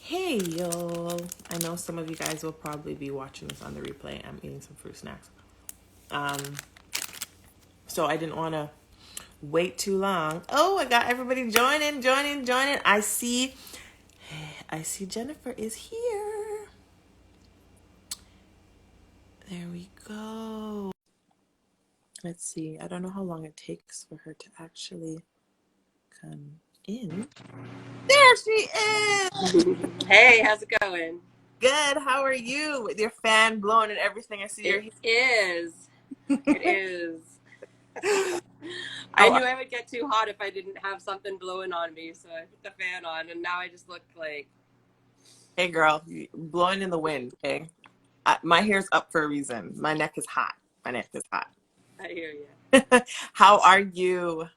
Hey y'all. I know some of you guys will probably be watching this on the replay. I'm eating some fruit snacks. Um, so I didn't want to wait too long. Oh, I got everybody joining. I see Jennifer is here. There we go. Let's see. I don't know how long it takes for her to actually come in. There she is. Hey, how's it going? Good. How are you? With your fan blowing and everything. I see you're It here. is. It is. I How knew I would get too hot if I didn't have something blowing on me, so I put the fan on, and now I just look like. Hey girl, blowing in the wind, okay? My hair's up for a reason. My neck is hot. My neck is hot. I hear you. How are you?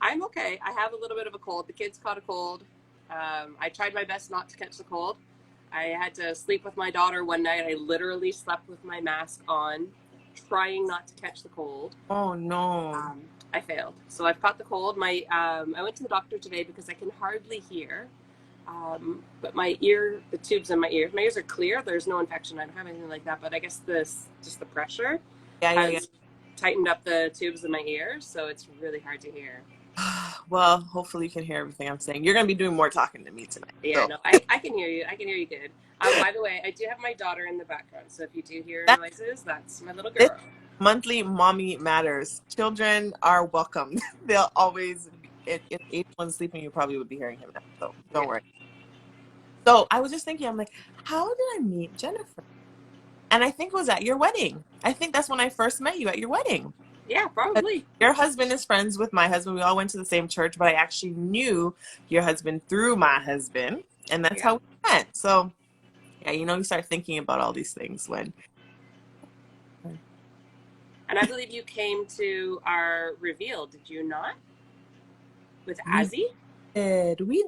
I'm okay. I have a little bit of a cold. The kids caught a cold. I tried my best not to catch the cold. I had to sleep with my daughter one night. I literally slept with my mask on, trying not to catch the cold. Oh no. I failed. So I've caught the cold. I went to the doctor today because I can hardly hear. But the tubes in my ears are clear. There's no infection. I don't have anything like that. But I guess just the pressure Yeah. has tightened up the tubes in my ears, so it's really hard to hear. Well, hopefully you can hear everything I'm saying. You're gonna be doing more talking to me tonight. Yeah, So no, I can hear you. I can hear you good. By the way, I do have my daughter in the background, so if you do hear that's noises, that's my little this girl. monthly mommy matters. Children are welcome. They'll always be, if anyone's sleeping, you probably would be hearing him now. So don't Yeah, worry. So I was just thinking, I'm like, how did I meet Jennifer? And I think it was at your wedding. I think that's when I first met you, at your wedding. yeah, probably. Your husband is friends with my husband. We all went to the same church, but I actually knew your husband through my husband, and that's Yeah, how we met. So, yeah, you start thinking about all these things when. and I believe you came to our reveal, did you not? With We Azzy? we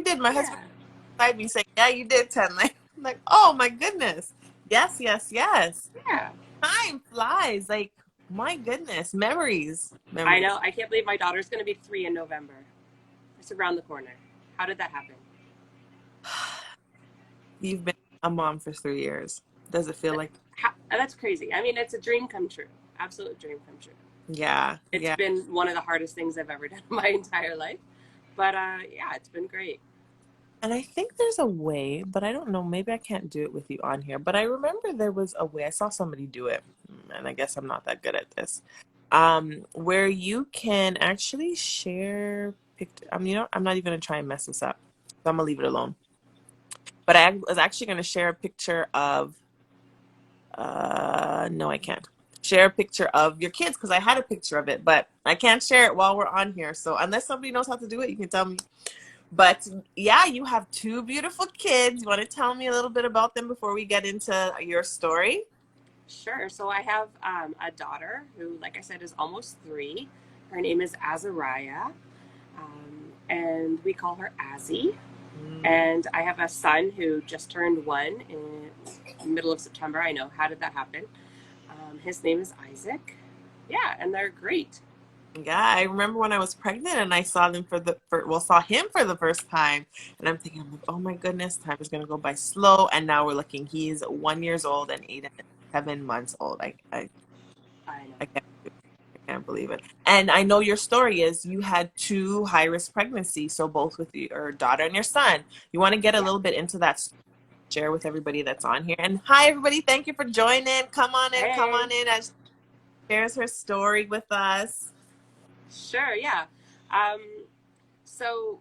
did. My husband Yeah, beside me saying, "Yeah, you did, Tenn-Lai." I'm like, "Oh my goodness, yes." yeah. Time flies. Like, my goodness, memories, I memories. know. I can't believe my daughter's going to be 3 in November. It's around the corner. How did that happen? You've been a mom for 3 years. Does it feel like? That's crazy. I mean, it's a dream come true. Absolute dream come true. Yeah, It's yeah. been one of the hardest things I've ever done in my entire life. But yeah, it's been great. And I think there's a way, but I don't know. Maybe I can't do it with you on here. But I remember there was a way. I saw somebody do it, and I guess I'm not that good at this. Where you can actually share picture. I'm not even gonna try and mess this up. So I'm gonna leave it alone. But I was actually gonna share a picture of. No, I can't. Share a picture of your kids because I had a picture of it, but I can't share it while we're on here. So unless somebody knows how to do it, you can tell me. But yeah, you have two beautiful kids. You want to tell me a little bit about them before we get into your story? Sure. So I have a daughter who, like I said, is almost 3. Her name is Azariah, and we call her Azzy. Mm, And I have a son who just turned 1 in the middle of September. I know. How did that happen? His name is Isaac. Yeah, and they're great. yeah, I remember when I was pregnant and I saw them saw him for the first time, and I'm thinking, oh my goodness, time is gonna go by slow. And now we're looking. He's 1 years old and 7 months old. I know. I can't believe it. And I know your story is you had two high-risk pregnancies, so both with your daughter and your son. You want to get a Yeah. little bit into that, share with everybody that's on here. And hi, everybody. Thank you for joining. Come on in. Come Hey. on in as she shares her story with us. Sure. Yeah. Um, so,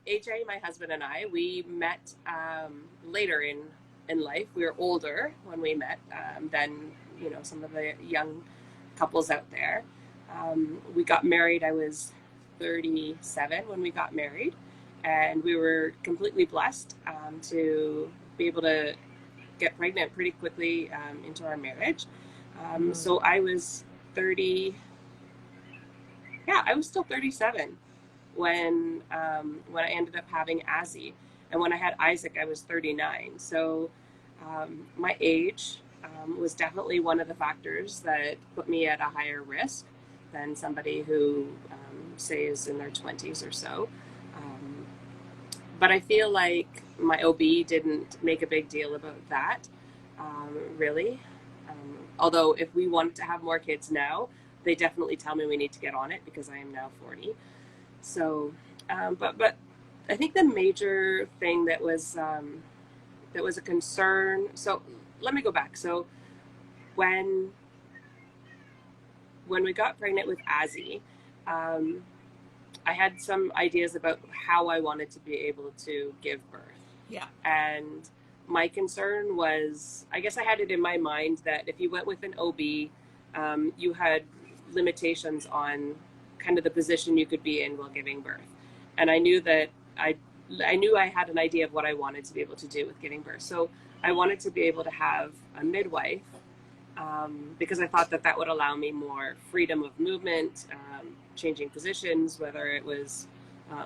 AJ, my husband, and I, we met later in life. We were older when we met than some of the young couples out there. We got married. I was 37 when we got married, and we were completely blessed to be able to get pregnant pretty quickly into our marriage. Mm. So I was 30. Yeah, I was still 37 when I ended up having Azzy, and when I had Isaac, I was 39. So my age was definitely one of the factors that put me at a higher risk than somebody who, say, is in their 20s or so. Um, but I feel like my OB didn't make a big deal about that, really. Although if we want to have more kids now, they definitely tell me we need to get on it because I am now 40. So, but I think the major thing that was a concern. So let me go back. So when when we got pregnant with Azzy, um, I had some ideas about how I wanted to be able to give birth. Yeah. And my concern was, I guess I had it in my mind that if you went with an OB, you had limitations on kind of the position you could be in while giving birth. And I knew that I knew I had an idea of what I wanted to be able to do with giving birth. So I wanted to be able to have a midwife, because I thought that that would allow me more freedom of movement, changing positions, whether it was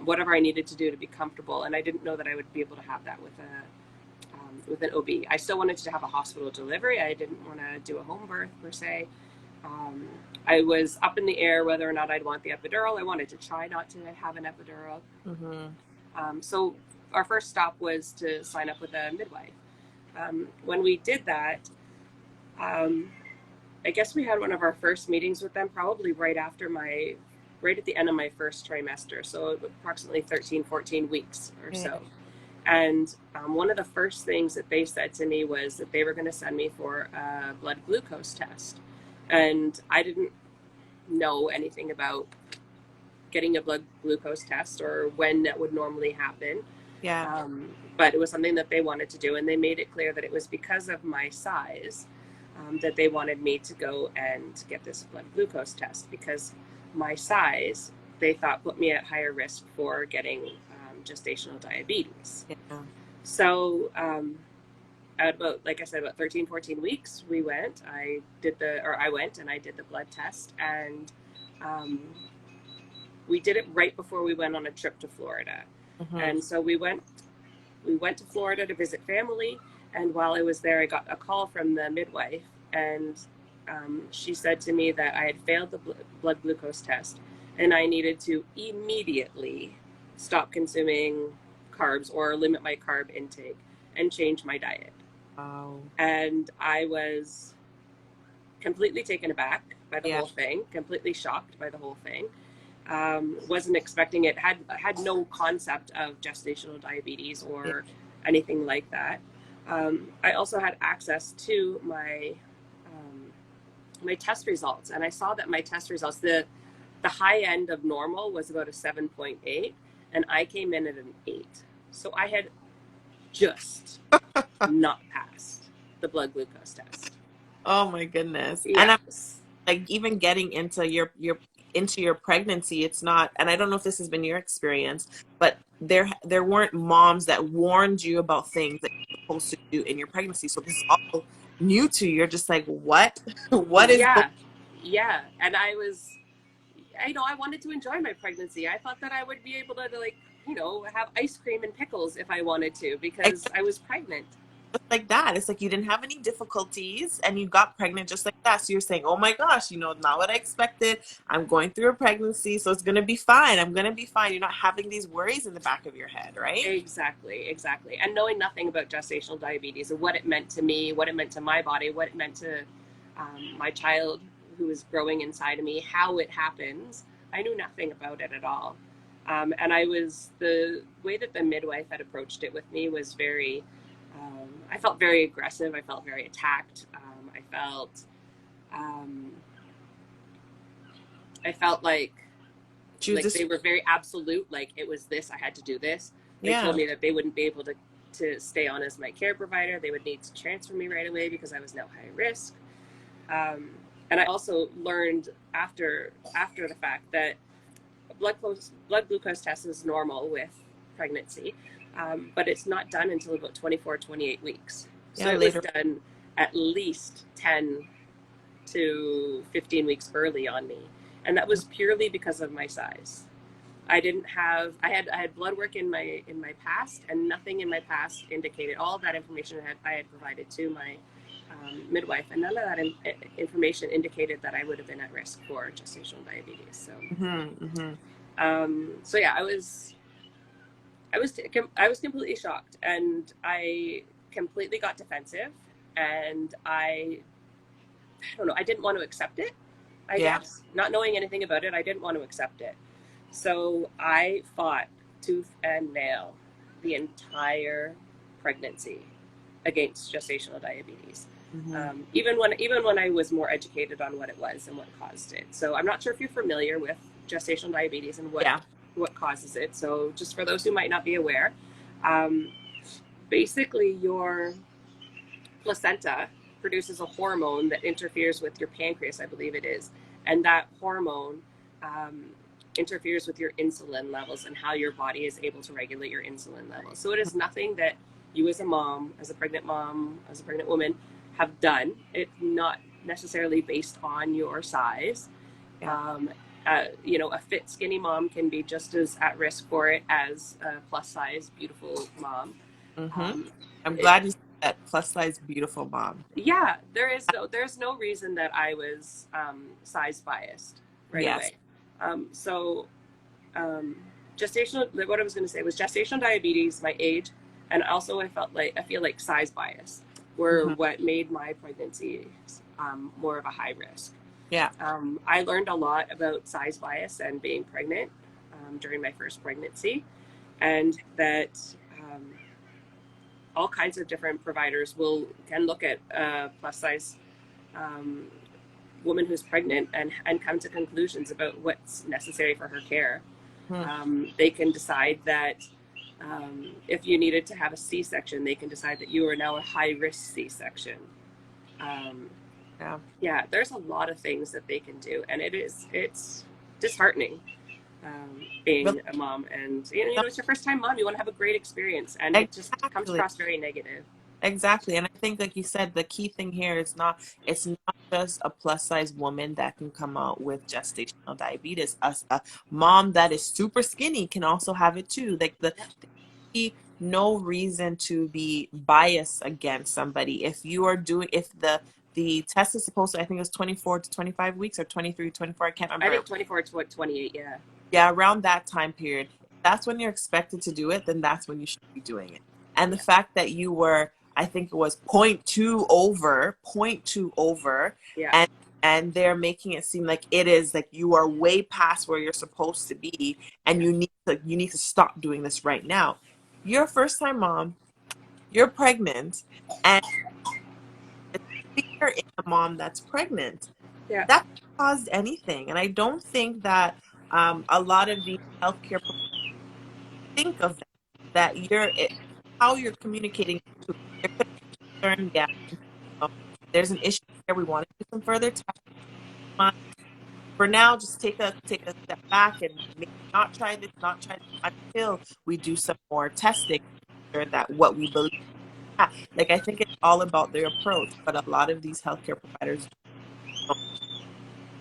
whatever I needed to do to be comfortable. And I didn't know that I would be able to have that with an OB. I still wanted to have a hospital delivery. I didn't want to do a home birth per se. Um, I was up in the air whether or not I'd want the epidural. I wanted to try not to have an epidural. Mm-hmm. So our first stop was to sign up with a midwife. When we did that, um, I guess we had one of our first meetings with them probably right at the end of my first trimester. So approximately 13, 14 weeks or Yeah. so. And one of the first things that they said to me was that they were going to send me for a blood glucose test. And I didn't know anything about getting a blood glucose test or when that would normally happen. Yeah. But it was something that they wanted to do. And they made it clear that it was because of my size, that they wanted me to go and get this blood glucose test, because my size, they thought, put me at higher risk for getting gestational diabetes. Yeah. So at about, like I said, about 13, 14 weeks, I went and I did the blood test. And we did it right before we went on a trip to Florida. Mm-hmm. And so we went to Florida to visit family. And while I was there, I got a call from the midwife, and she said to me that I had failed the blood glucose test, and I needed to immediately stop consuming carbs or limit my carb intake and change my diet. Wow. And I was completely taken aback by the Yeah. whole thing, completely shocked by the whole thing. Wasn't expecting it. Had no concept of gestational diabetes Yeah. or anything like that. I also had access to my test results, and I saw that my test results, the high end of normal was about a 7.8, and I came in at an 8. So I had just not passed the blood glucose test. Oh my goodness. And I'm Yes. like, even getting into your pregnancy, it's not, and I don't know if this has been your experience, but there weren't moms that warned you about things that you're supposed to do in your pregnancy. So this is all new to you. You're just like, what? What is going Yeah. Yeah. And I wanted to enjoy my pregnancy. I thought that I would be able to, like, have ice cream and pickles if I wanted to, on? because I was pregnant. Just like that. It's like you didn't have any difficulties and you got pregnant just like that. So you're saying, oh my gosh, not what I expected. I'm going through a pregnancy, so it's going to be fine. I'm going to be fine. You're not having these worries in the back of your head, right? Exactly, exactly. And knowing nothing about gestational diabetes and what it meant to me, what it meant to my body, what it meant to my child who was growing inside of me, how it happens, I knew nothing about it at all. And the way that the midwife had approached it with me was I felt very aggressive. I felt very attacked. Um, I felt She was they just, were very absolute. Like, it was this, I had to do this. They told yeah. me that they wouldn't be able to stay on as my care provider. They would need to transfer me right away because I was now high risk. Um, and I also learned after the fact that blood glucose test is normal with pregnancy, but it's not done until about 24, 28 weeks. So Yeah, it was later. done at least 10 to 15 weeks early on me. And that was purely because of my size. I had blood work in my past, and nothing in my past indicated. All of that information I had provided to my midwife, and none of that information indicated that I would have been at risk for gestational diabetes. Hmm. Hmm. So yeah, I was completely shocked, and I completely got defensive, and I don't know, I didn't want to accept it. I Yeah. guess not knowing anything about it, I didn't want to accept it. So I fought tooth and nail the entire pregnancy against gestational diabetes. Hmm. Even when I was more educated on what it was and what caused it. So I'm not sure if you're familiar with gestational diabetes and Yeah. what causes it. So just for those who might not be aware, um, basically your placenta produces a hormone that interferes with your pancreas, I believe it is, and that hormone um, interferes with your insulin levels and how your body is able to regulate your insulin levels. So it is nothing that you, as a mom, as a pregnant mom, as a pregnant woman, have done. It's not necessarily based on your size. Yeah. Um, you know, a fit, skinny mom can be just as at risk for it as a plus size, beautiful mom. Hmm. Um, I'm it, glad you said that, plus size beautiful mom. yeah, there's no reason that I was size biased right Yes. away. So um, gestational, what I was going to say was gestational diabetes, my age, and also I feel like size bias were Hmm. what made my pregnancy more of a high risk. Yeah. I learned a lot about size bias and being pregnant during my first pregnancy, and that all kinds of different providers can look at a plus size um, woman who's pregnant and come to conclusions about what's necessary for her care. Hmm. They can decide that if you needed to have a C-section, they can decide that you are now a high-risk C-section. Um, Yeah. yeah, there's a lot of things that they can do, and it's disheartening Well, being a mom. And you know, it's your first time mom. You want to have a great experience, and it just comes exactly. across very negative. Exactly. And I think, like you said, the key thing here is it's not just a plus size woman that can come out with gestational diabetes. A mom that is super skinny can also have it too. Like be no reason to be biased against somebody. If you are doing, if the test is supposed to, I think it's 24 to 25 weeks or 23, 24, I can't I remember. think 24 to what 28. Yeah, Yeah, around that time period. If that's when you're expected to do it, then that's when you should be doing it. And the yeah, fact that you were, I think it was point two over, yeah. and they're making it seem like it is like you are way past where you're supposed to be, and Yeah. you need to stop doing this right now. You're a first time mom, you're pregnant, and fear in a mom that's pregnant Yeah. that caused anything. And I don't think that a lot of the healthcare think of that how you're communicating to there could be concern, yeah, um, there's an issue here, we want to do some further testing. For now, just take a step back and maybe not try this until we do some more testing sure that what we believe. Yeah, like I think it's all about their approach, but a lot of these healthcare providers don't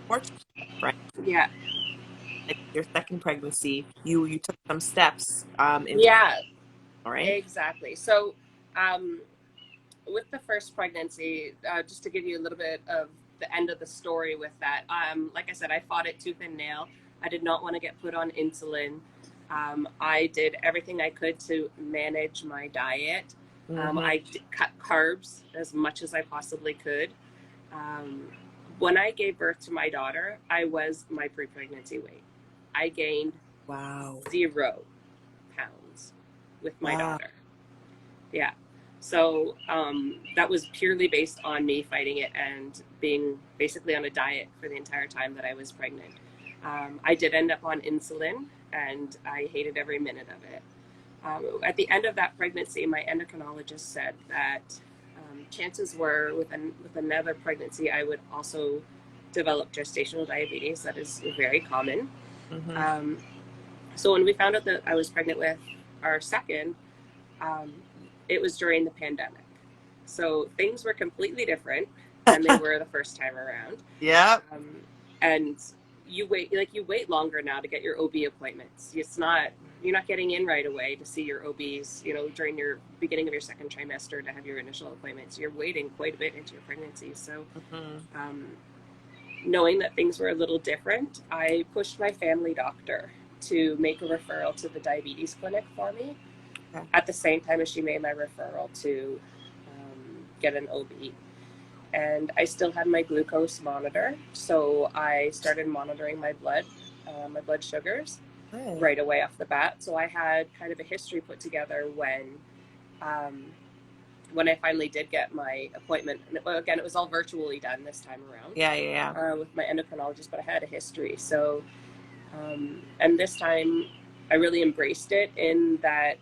support you, right? Yeah. Like your second pregnancy, you took some steps into, Yeah. all right? Exactly. So, um, with the first pregnancy, just to give you a little bit of the end of the story with that, like I said, I fought it tooth and nail. I did not want to get put on insulin. I did everything I could to manage my diet. Mm-hmm. Cut carbs as much as I possibly could. Um, when I gave birth to my daughter, I was my pre pregnancy weight. I gained Wow. 0 pounds with my Wow. daughter. Yeah. So that was purely based on me fighting it and being basically on a diet for the entire time that I was pregnant. I did end up on insulin and I hated every minute of it. At the end of that pregnancy, my endocrinologist said that chances were with another pregnancy, I would also develop gestational diabetes. That is very common. Mm-hmm. Um, so when we found out that I was pregnant with our second, um, it was during the pandemic. So things were completely different than they were the first time around. Yep. Um, and you wait longer now to get your OB appointments. You're not getting in right away to see your OBs, you know, during your beginning of your second trimester to have your initial appointments. You're waiting quite a bit into your pregnancy. So, Mm-hmm. um, knowing that things were a little different, I pushed my family doctor to make a referral to the diabetes clinic for me Okay. at the same time as she made my referral to get an OB. And I still had my glucose monitor, so I started monitoring my blood sugars Good. right away off the bat. So I had kind of a history put together um, when I finally did get my appointment. And again, it was all virtually done this time around Yeah, yeah, with my endocrinologist, but I had a history. So, and this time I really embraced it in that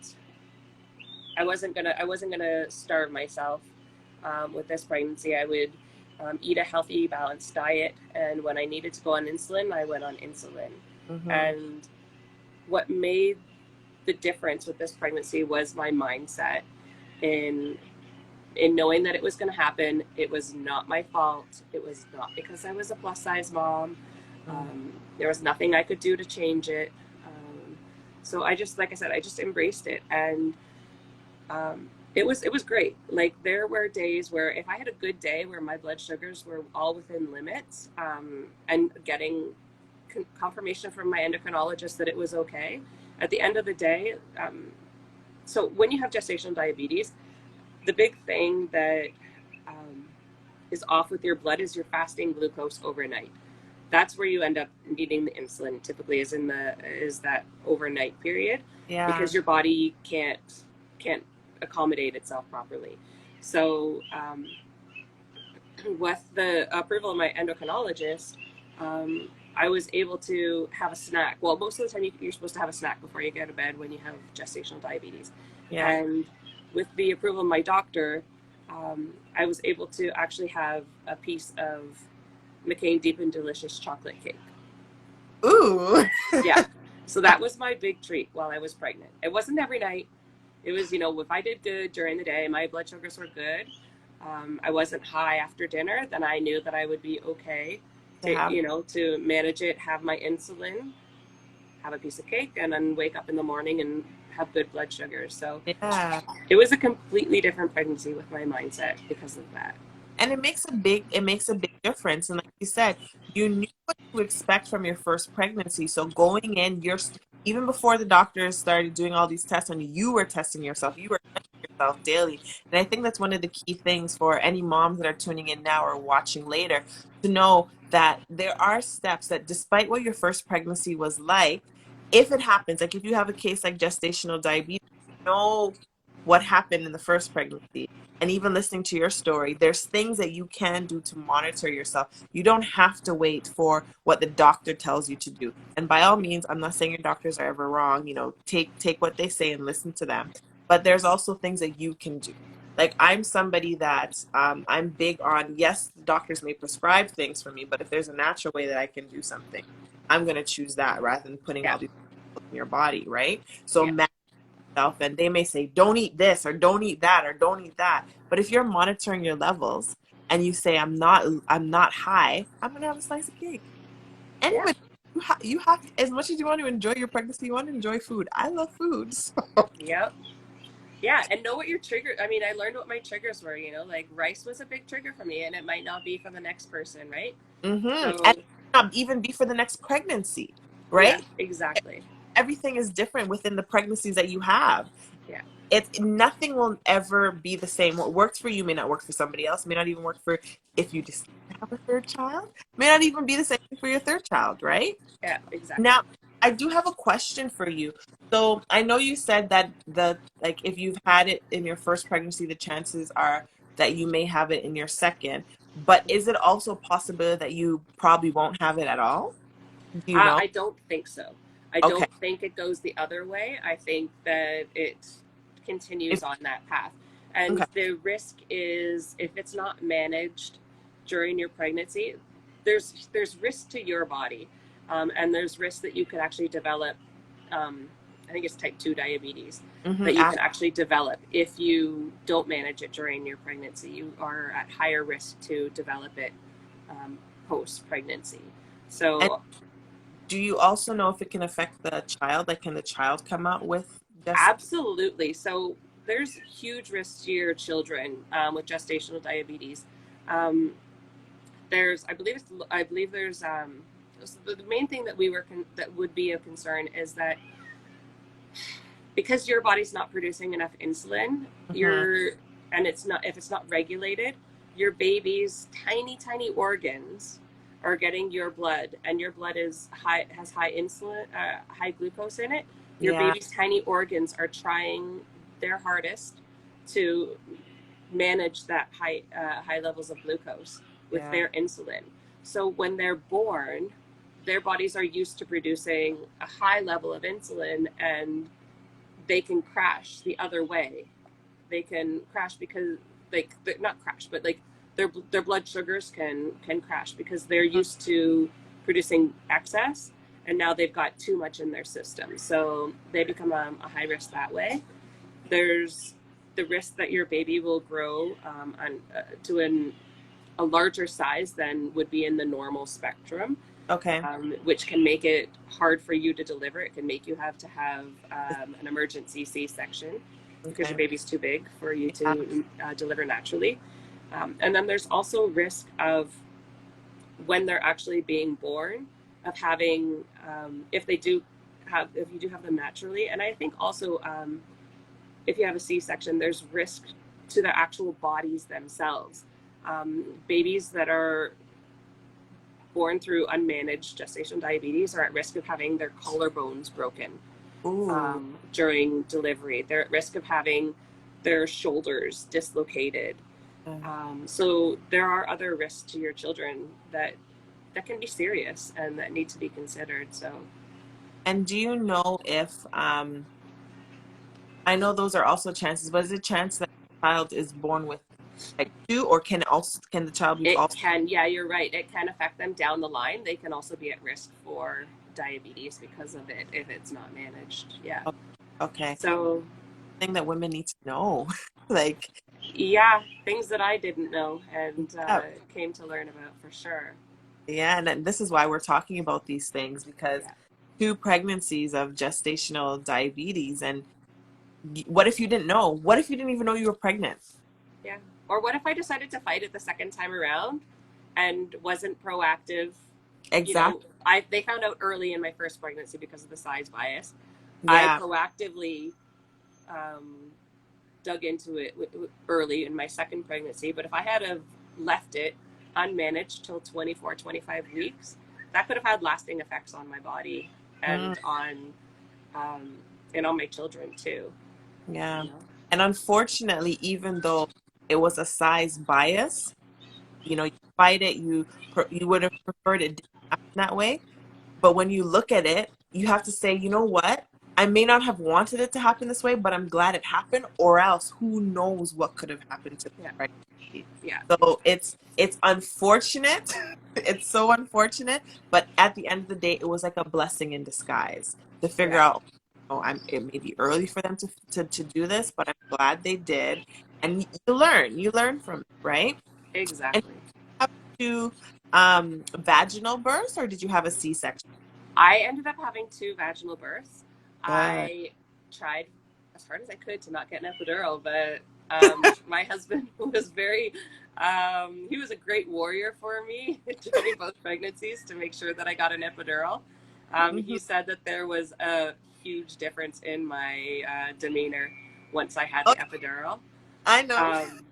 I wasn't gonna starve myself with this pregnancy. I would eat a healthy, balanced diet, and when I needed to go on insulin, I went on insulin. yeah. And what made the difference with this pregnancy was my mindset in knowing that it was going to happen. It was not my fault. It was not because I was a plus size mom. Mm-hmm. There was nothing I could do to change it. So I just, like I said, I just embraced it, and it was great. Like there were days where if I had a good day where my blood sugars were all within limits, and getting confirmation from my endocrinologist that it was okay. At the end of the day, so when you have gestational diabetes, the big thing that um, is off with your blood is your fasting glucose overnight. That's where you end up needing the insulin. Typically, is that overnight period Yeah. because your body can't accommodate itself properly. So with the approval of my endocrinologist, I was able to have a snack. Well, most of the time you're supposed to have a snack before you go to bed when you have gestational diabetes. Yeah. And with the approval of my doctor, I was able to actually have a piece of McCain Deep and Delicious chocolate cake. Ooh. Yeah. So that was my big treat while I was pregnant. It wasn't every night. It was, if I did good during the day, my blood sugars were good. I wasn't high after dinner, then I knew that I would be okay To have. to manage it, have my insulin, have a piece of cake, and then wake up in the morning and have good blood sugar. So Yeah. it was a completely different pregnancy with my mindset because of that. And it makes a big difference. And like you said, you knew what to expect from your first pregnancy. So going in, even before the doctors started doing all these tests on you, you were testing yourself. You were testing yourself daily. And I think that's one of the key things for any moms that are tuning in now or watching later, to know that there are steps that despite what your first pregnancy was like, if it happens, like if you have a case like gestational diabetes, you know what happened in the first pregnancy. And even listening to your story, there's things that you can do to monitor yourself. You don't have to wait for what the doctor tells you to do. And by all means, I'm not saying your doctors are ever wrong. Take what they say and listen to them. But there's also things that you can do. Like I'm somebody that I'm big on. Yes, the doctors may prescribe things for me, but if there's a natural way that I can do something, I'm gonna choose that rather than putting Yeah, all these in your body, right? So yeah, and they may say don't eat this or don't eat that or don't eat that, but if you're monitoring your levels and you say I'm not high, I'm going to have a slice of cake. yeah, Anybody, you have to, as much as you want to enjoy your pregnancy, you want to enjoy food. I love food. So. yeah. Yeah, and know what your trigger. I mean, I learned what my triggers were. Like rice was a big trigger for me, and it might not be for the next person, right? And So, not even be for the next pregnancy, yeah, right? exactly. Everything is different within the pregnancies that you have. Yeah, It's nothing will ever be the same. What works for you may not work for somebody else, may not even work for if you decide to have a third child, may not even be the same for your third child, right? yeah, exactly. Now, I do have a question for you. So I know you said that if you've had it in your first pregnancy, the chances are that you may have it in your second. But is it also a possibility that you probably won't have it at all? Do you know? I don't think so. I Okay. don't think it goes the other way. I think that it If continues on that path. And okay. the risk is if it's not managed during your pregnancy, there's risk to your body, and there's risk that you could actually develop. I think it's type 2 diabetes that you After, can actually develop if you don't manage it during your pregnancy. You are at higher risk to develop it post pregnancy. and So do you also know if it can affect the child? Like, can the child come out with just? absolutely. So there's huge risks to your children with gestational diabetes. Um, I believe there's the main thing that that would be a concern is that because your body's not producing enough insulin, Hmm. you're and it's not if it's not regulated, your baby's tiny organs are getting your blood, and your blood is has high insulin, high glucose in it. Your Yeah, baby's tiny organs are trying their hardest to manage that high levels of glucose with yeah. their insulin. So when they're born, their bodies are used to producing a high level of insulin, and they can crash the other way. They can crash because like not crash, but like their blood sugars can crash because they're used to producing excess, and now they've got too much in their system. So they become a high risk that way. There's the risk that your baby will grow to a larger size than would be in the normal spectrum, Okay. which can make it hard for you to deliver. It can make you have to have It's- an emergency C-section because your Okay. baby's too big for you Yeah. to deliver naturally. And then there's also risk of when they're actually being born, of having if you do have them naturally, and I think also if you have a C-section, there's risk to the actual bodies themselves. Babies that are born through unmanaged gestational diabetes are at risk of having their collarbones broken Ooh. during delivery. They're at risk of having their shoulders dislocated. So there are other risks to your children that can be serious and that need to be considered. So And do you know if I know those are also chances, but is it a chance that the child is born with type 2, or can the child be it also? can, yeah, you're right. It can affect them down the line. They can also be at risk for diabetes because of it if it's not managed. Yeah. Okay. So Thing that women need to know. Like, yeah, things that I didn't know and yeah, came to learn about for sure. yeah, and this is why we're talking about these things, because Yeah. 2 pregnancies of gestational diabetes, and what if you didn't know? What if you didn't even know you were pregnant? Yeah. Or what if I decided to fight it the second time around and wasn't proactive? You know, Exactly. they found out early in my first pregnancy because of the size bias. I Yeah. proactively um, dug into it early in my second pregnancy, but if I had have left it unmanaged till 24, 25 weeks, that could have had lasting effects on my body Mm, um, and on my children too. yeah. You know? And unfortunately, even though it was a size bias, you fight it, you would have preferred it didn't happen that way. But when you look at it, you have to say, you know what? I may not have wanted it to happen this way, but I'm glad it happened, or else who knows what could have happened to me, Yeah, right? yeah, So it's unfortunate. It's so unfortunate, but at the end of the day, it was like a blessing in disguise to figure yeah, out, it may be early for them to do this, but I'm glad they did. And you learn from it, right? And exactly. have to vaginal births, or did you have a C-section? I ended up having two vaginal births. Good. I tried as hard as I could to not get an epidural, but my husband was he was a great warrior for me during both pregnancies to make sure that I got an epidural. Mhm. He said that there was a huge difference in my demeanor once I had Oh, the epidural. I know. Um,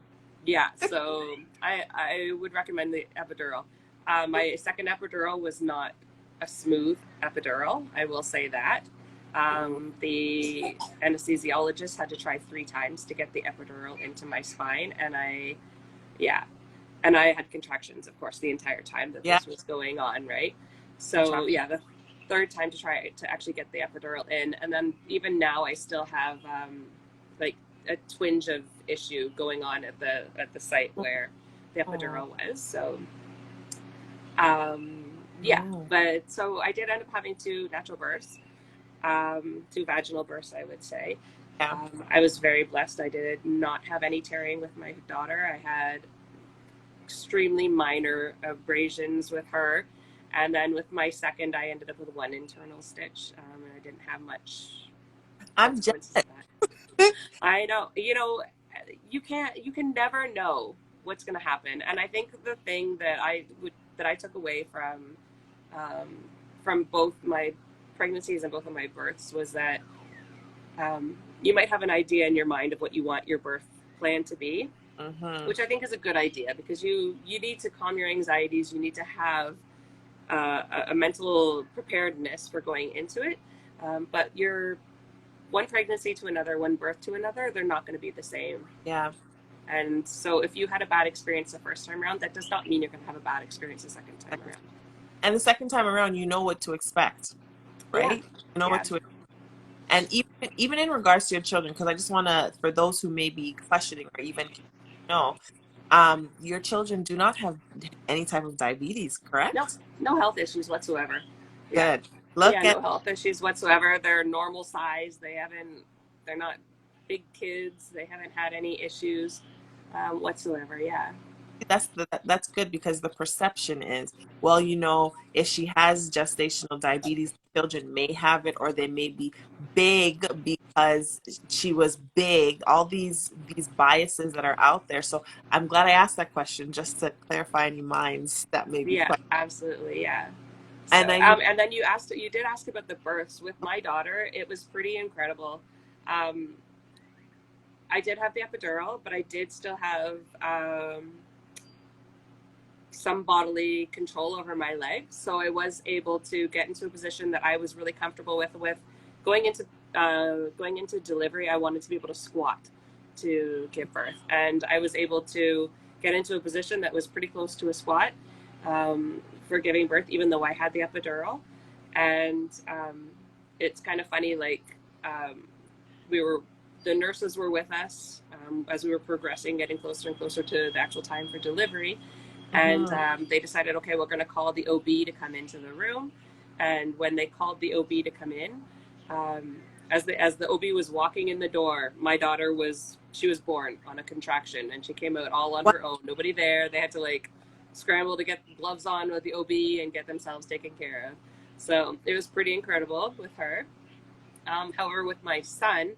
yeah, so I would recommend the epidural. My second epidural was not a smooth epidural, I will say that. Ooh. The anesthesiologist had to try 3 times to get the epidural into my spine, yeah, and I had contractions, of course, the entire time that Yeah, this was going on, right? So, contract. yeah, the third time to try to actually get the epidural in. And then even now, I still have like a twinge of issue going on at the site where the Oh, epidural was. So, um, yeah, no. but so I did end up having two natural births, two vaginal births, I would say. Yeah. I was very blessed. I did not have any tearing with my daughter. I had extremely minor abrasions with her. And then with my second, I ended up with one internal stitch, and I didn't have much I'm jealous. consequences of that. I know, you can never know what's going to happen. And I think the thing that I took away from um, from both my pregnancies and both of my births was that you might have an idea in your mind of what you want your birth plan to be, Mm-hmm. which I think is a good idea because you need to calm your anxieties. You need to have a mental preparedness for going into it. But your one pregnancy to another, one birth to another, they're not going to be the same. Yeah. And so if you had a bad experience the first time around, that does not mean you're going to have a bad experience the second time Second- around. And the second time around, you know what to expect, Yeah, right? You know what yeah, to, and even in regards to your children, because I just want to, for those who may be questioning or even know, your children do not have any type of diabetes, no, correct? no health issues whatsoever. Yeah, Good. yeah, Look at no health issues whatsoever. They're normal size. They're not big kids. They haven't had any issues whatsoever. Yeah, that's good because the perception is, well, if she has gestational diabetes, children may have it or they may be big because she was big. All these biases that are out there. So I'm glad I asked that question just to clarify any minds that may be yeah, questioning. absolutely, yeah. And So, I know, and then you did ask about the births with my daughter. It was pretty incredible. Um, I did have the epidural, but I did still have some bodily control over my legs. So I was able to get into a position that I was really comfortable with going into going into delivery. I wanted to be able to squat to give birth, and I was able to get into a position that was pretty close to a squat for giving birth, even though I had the epidural. And it's kind of funny, like um, we were the nurses were with us as we were progressing, getting closer and closer to the actual time for delivery, and mhm, they decided, okay, we're going to call the OB to come into the room. And when they called the OB to come in, um, as the OB was walking in the door, my daughter she was born on a contraction, and she came out all on what, her own. Nobody there. They had to like scramble to get gloves on with the OB and get themselves taken care of. So it was pretty incredible with her. However, with my son,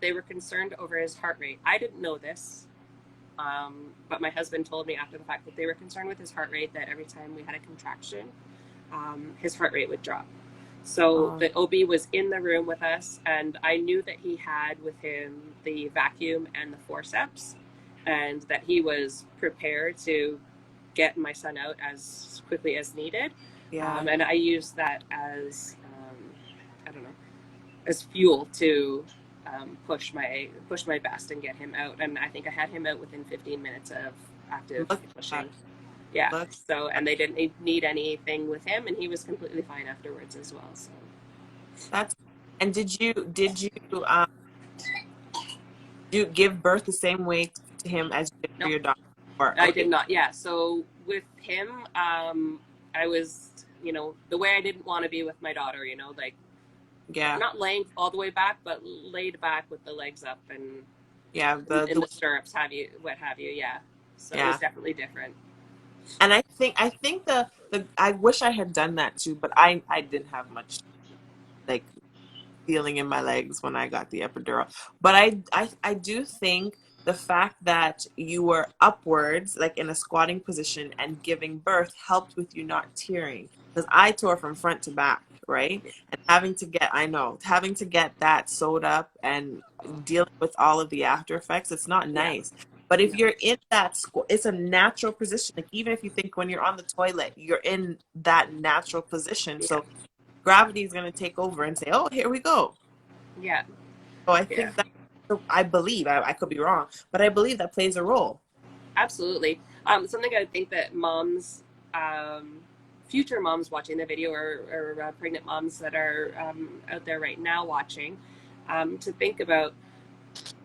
they were concerned over his heart rate. I didn't know this, but my husband told me after the fact that they were concerned with his heart rate, that every time we had a contraction, his heart rate would drop. So um, the OB was in the room with us, and I knew that he had with him the vacuum and the forceps, and that he was prepared to get my son out as quickly as needed. yeah. And I used that as, I don't know, as fuel to push my best and get him out. And I think I had him out within 15 minutes of active Look at pushing. Yeah. look. So, and they didn't need anything with him, and he was completely fine afterwards as well. So, That's and did you give birth the same way to him as you did for nope, your daughter? Or I did okay, not. Yeah. So with him, I was, the way I didn't want to be with my daughter, like yeah, not laying all the way back, but laid back with the legs up and yeah, in the stirrups, what have you. Yeah. So it was yeah. definitely different. And I think the I wish I had done that too, but I didn't have much like feeling in my legs when I got the epidural. But I do think the fact that you were upwards, like in a squatting position and giving birth helped with you not tearing. Because I tore from front to back, right? And having to get that sewed up and dealing with all of the after effects, it's not Yeah. nice. But if No. you're in that it's a natural position. Like even if you think when you're on the toilet, you're in that natural position. Yeah. So gravity is going to take over and say, "Oh, here we go." Yeah. So I Yeah. think that I believe I could be wrong, but I believe that plays a role. Absolutely. Something I think that moms, um, future moms watching the video, or pregnant moms that are out there right now watching, to think about,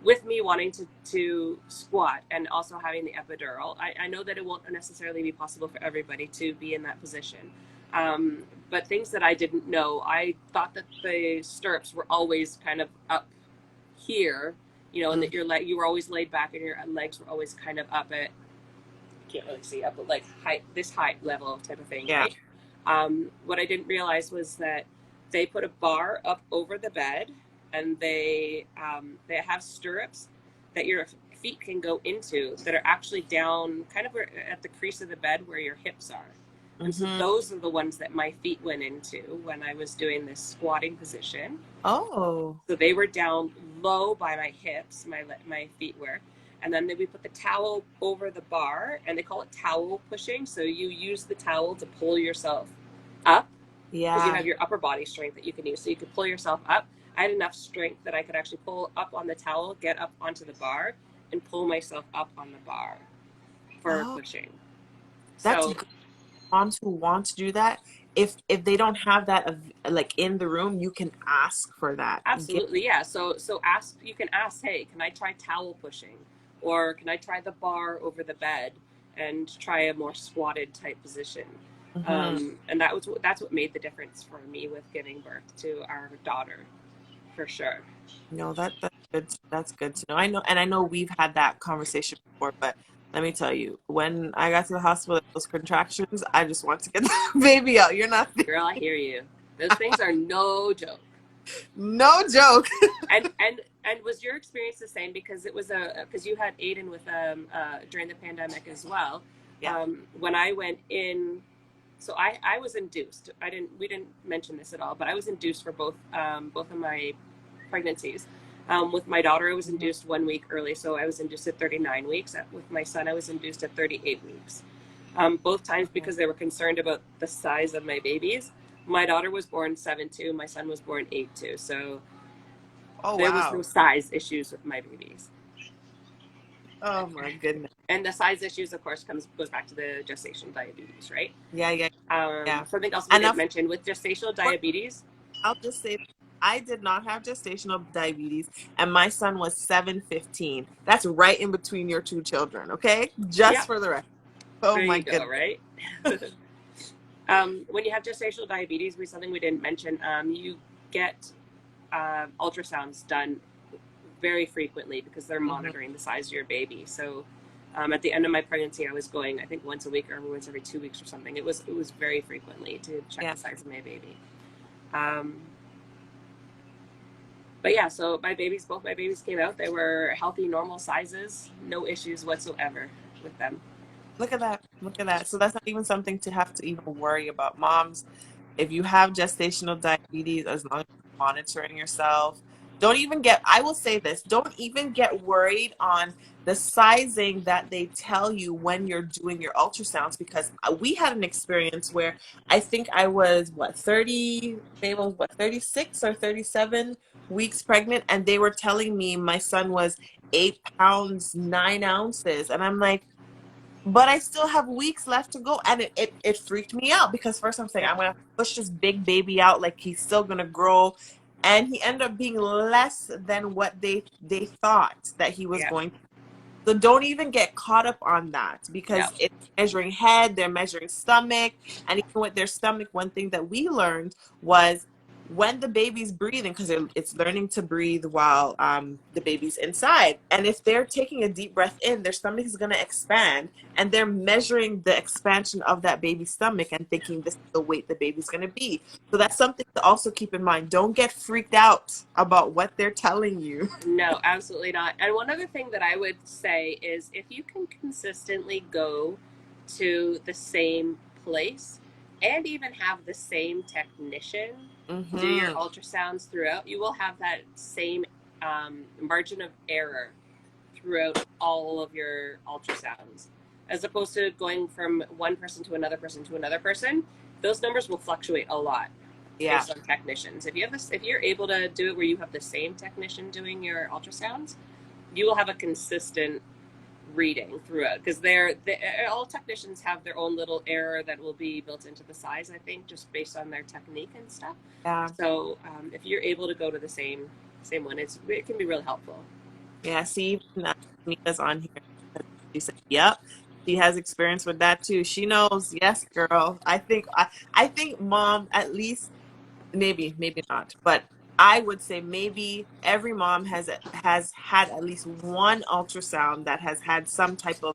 with me wanting to squat and also having the epidural, I know that it won't necessarily be possible for everybody to be in that position. But things that I didn't know, I thought that the stirrups were always kind of up here, and that Mm, you were always laid back and your legs were always kind of up at, can't really see up, but like height level type of thing, yeah. right? What I didn't realize was that they put a bar up over the bed, and they have stirrups that your feet can go into that are actually down kind of at the crease of the bed where your hips are. And so Mm-hmm. those are the ones that my feet went into when I was doing this squatting position. Oh, So they were down low by my hips, my feet were. And then we put the towel over the bar, and they call it towel pushing. So you use the towel to pull yourself up because you yeah. have your upper body strength that you can use. So you could pull yourself up. I had enough strength that I could actually pull up on the towel, get up onto the bar, and pull myself up on the bar for Oh, pushing. that's So good. Moms who want to do that, if they don't have that like in the room, you can ask for that. Get, absolutely, yeah. So ask. You can ask, hey, can I try towel pushing, or can I try the bar over the bed and try a more squatted type position? hmm And that's what made the difference for me with giving birth to our daughter, for sure. No, that's good. That's good to know. I know, and I know we've had that conversation before, but let me tell you, when I got to the hospital, those contractions, I just want to get the baby out. You're not there. Girl, I hear you. Those things are no joke. No joke. And was your experience the same? Because it was because you had Aiden with during the pandemic as well. Yeah. When I went in, so I was induced. We didn't mention this at all, but I was induced for both of my pregnancies. With my daughter, I was Mhm. induced 1 week early, so I was induced at 39 weeks. With my son, I was induced at 38 weeks. Both times Okay. because they were concerned about the size of my babies. My daughter was born 7'2", my son was born 8'2", so Oh there was no wow. size issues with my babies. Oh my goodness. And the size issues, of course, goes back to the gestational diabetes, right? Yeah, yeah, yeah. Something else we And didn't of mention with gestational course, diabetes. I'll just say I did not have gestational diabetes, and my son was 7'15". That's right in between your two children, okay? Just Yep, for the record. Oh there my you go, goodness. right? When you have gestational diabetes, something we didn't mention, you get ultrasounds done very frequently because they're Hmm monitoring the size of your baby. So at the end of my pregnancy, I was going, I think, once a week or once every 2 weeks or something. It was very frequently to check Yeah. the size of my baby. Um, but yeah, so both my babies came out. They were healthy, normal sizes, no issues whatsoever with them. Look at that. Look at that. So that's not even something to have to even worry about. Moms, if you have gestational diabetes, as long as you're monitoring yourself, don't even get, I will say this, don't even get worried on the sizing that they tell you when you're doing your ultrasounds, because we had an experience where I think I was, what, 30, they was, what, 36 or 37 weeks pregnant, and they were telling me my son was 8 pounds, 9 ounces. And I'm like, but I still have weeks left to go. And it freaked me out because first I'm saying Yeah, I'm gonna push this big baby out like he's still gonna grow. And he ended up being less than what they thought that he was yeah, going. So don't even get caught up on that yeah, because it's measuring head, they're measuring stomach. And even with their stomach, one thing that we learned was when the baby's breathing, because it's learning to breathe while the baby's inside. And if they're taking a deep breath in, their stomach is going to expand. And they're measuring the expansion of that baby's stomach and thinking this is the weight the baby's going to be. So that's something to also keep in mind. Don't get freaked out about what they're telling you. no, absolutely not. And one other thing that I would say is if you can consistently go to the same place and even have the same technician do your Mm-hmm. ultrasounds throughout, you will have that same margin of error throughout all of your ultrasounds. As opposed to going from one person to another person to another person, those numbers will fluctuate a lot Yeah. based on technicians. If you're able to do it where you have the same technician doing your ultrasounds, you will have a consistent reading throughout because all technicians have their own little error that will be built into the size. I think just based on their technique and stuff. Yeah. So if you're able to go to the same one, it can be really helpful. Yeah, see, even Mika's on here. She said, "Yep, she has experience with that too. She knows." Yes, girl. I think mom at least maybe not, but I would say maybe every mom has had at least one ultrasound that has had some type of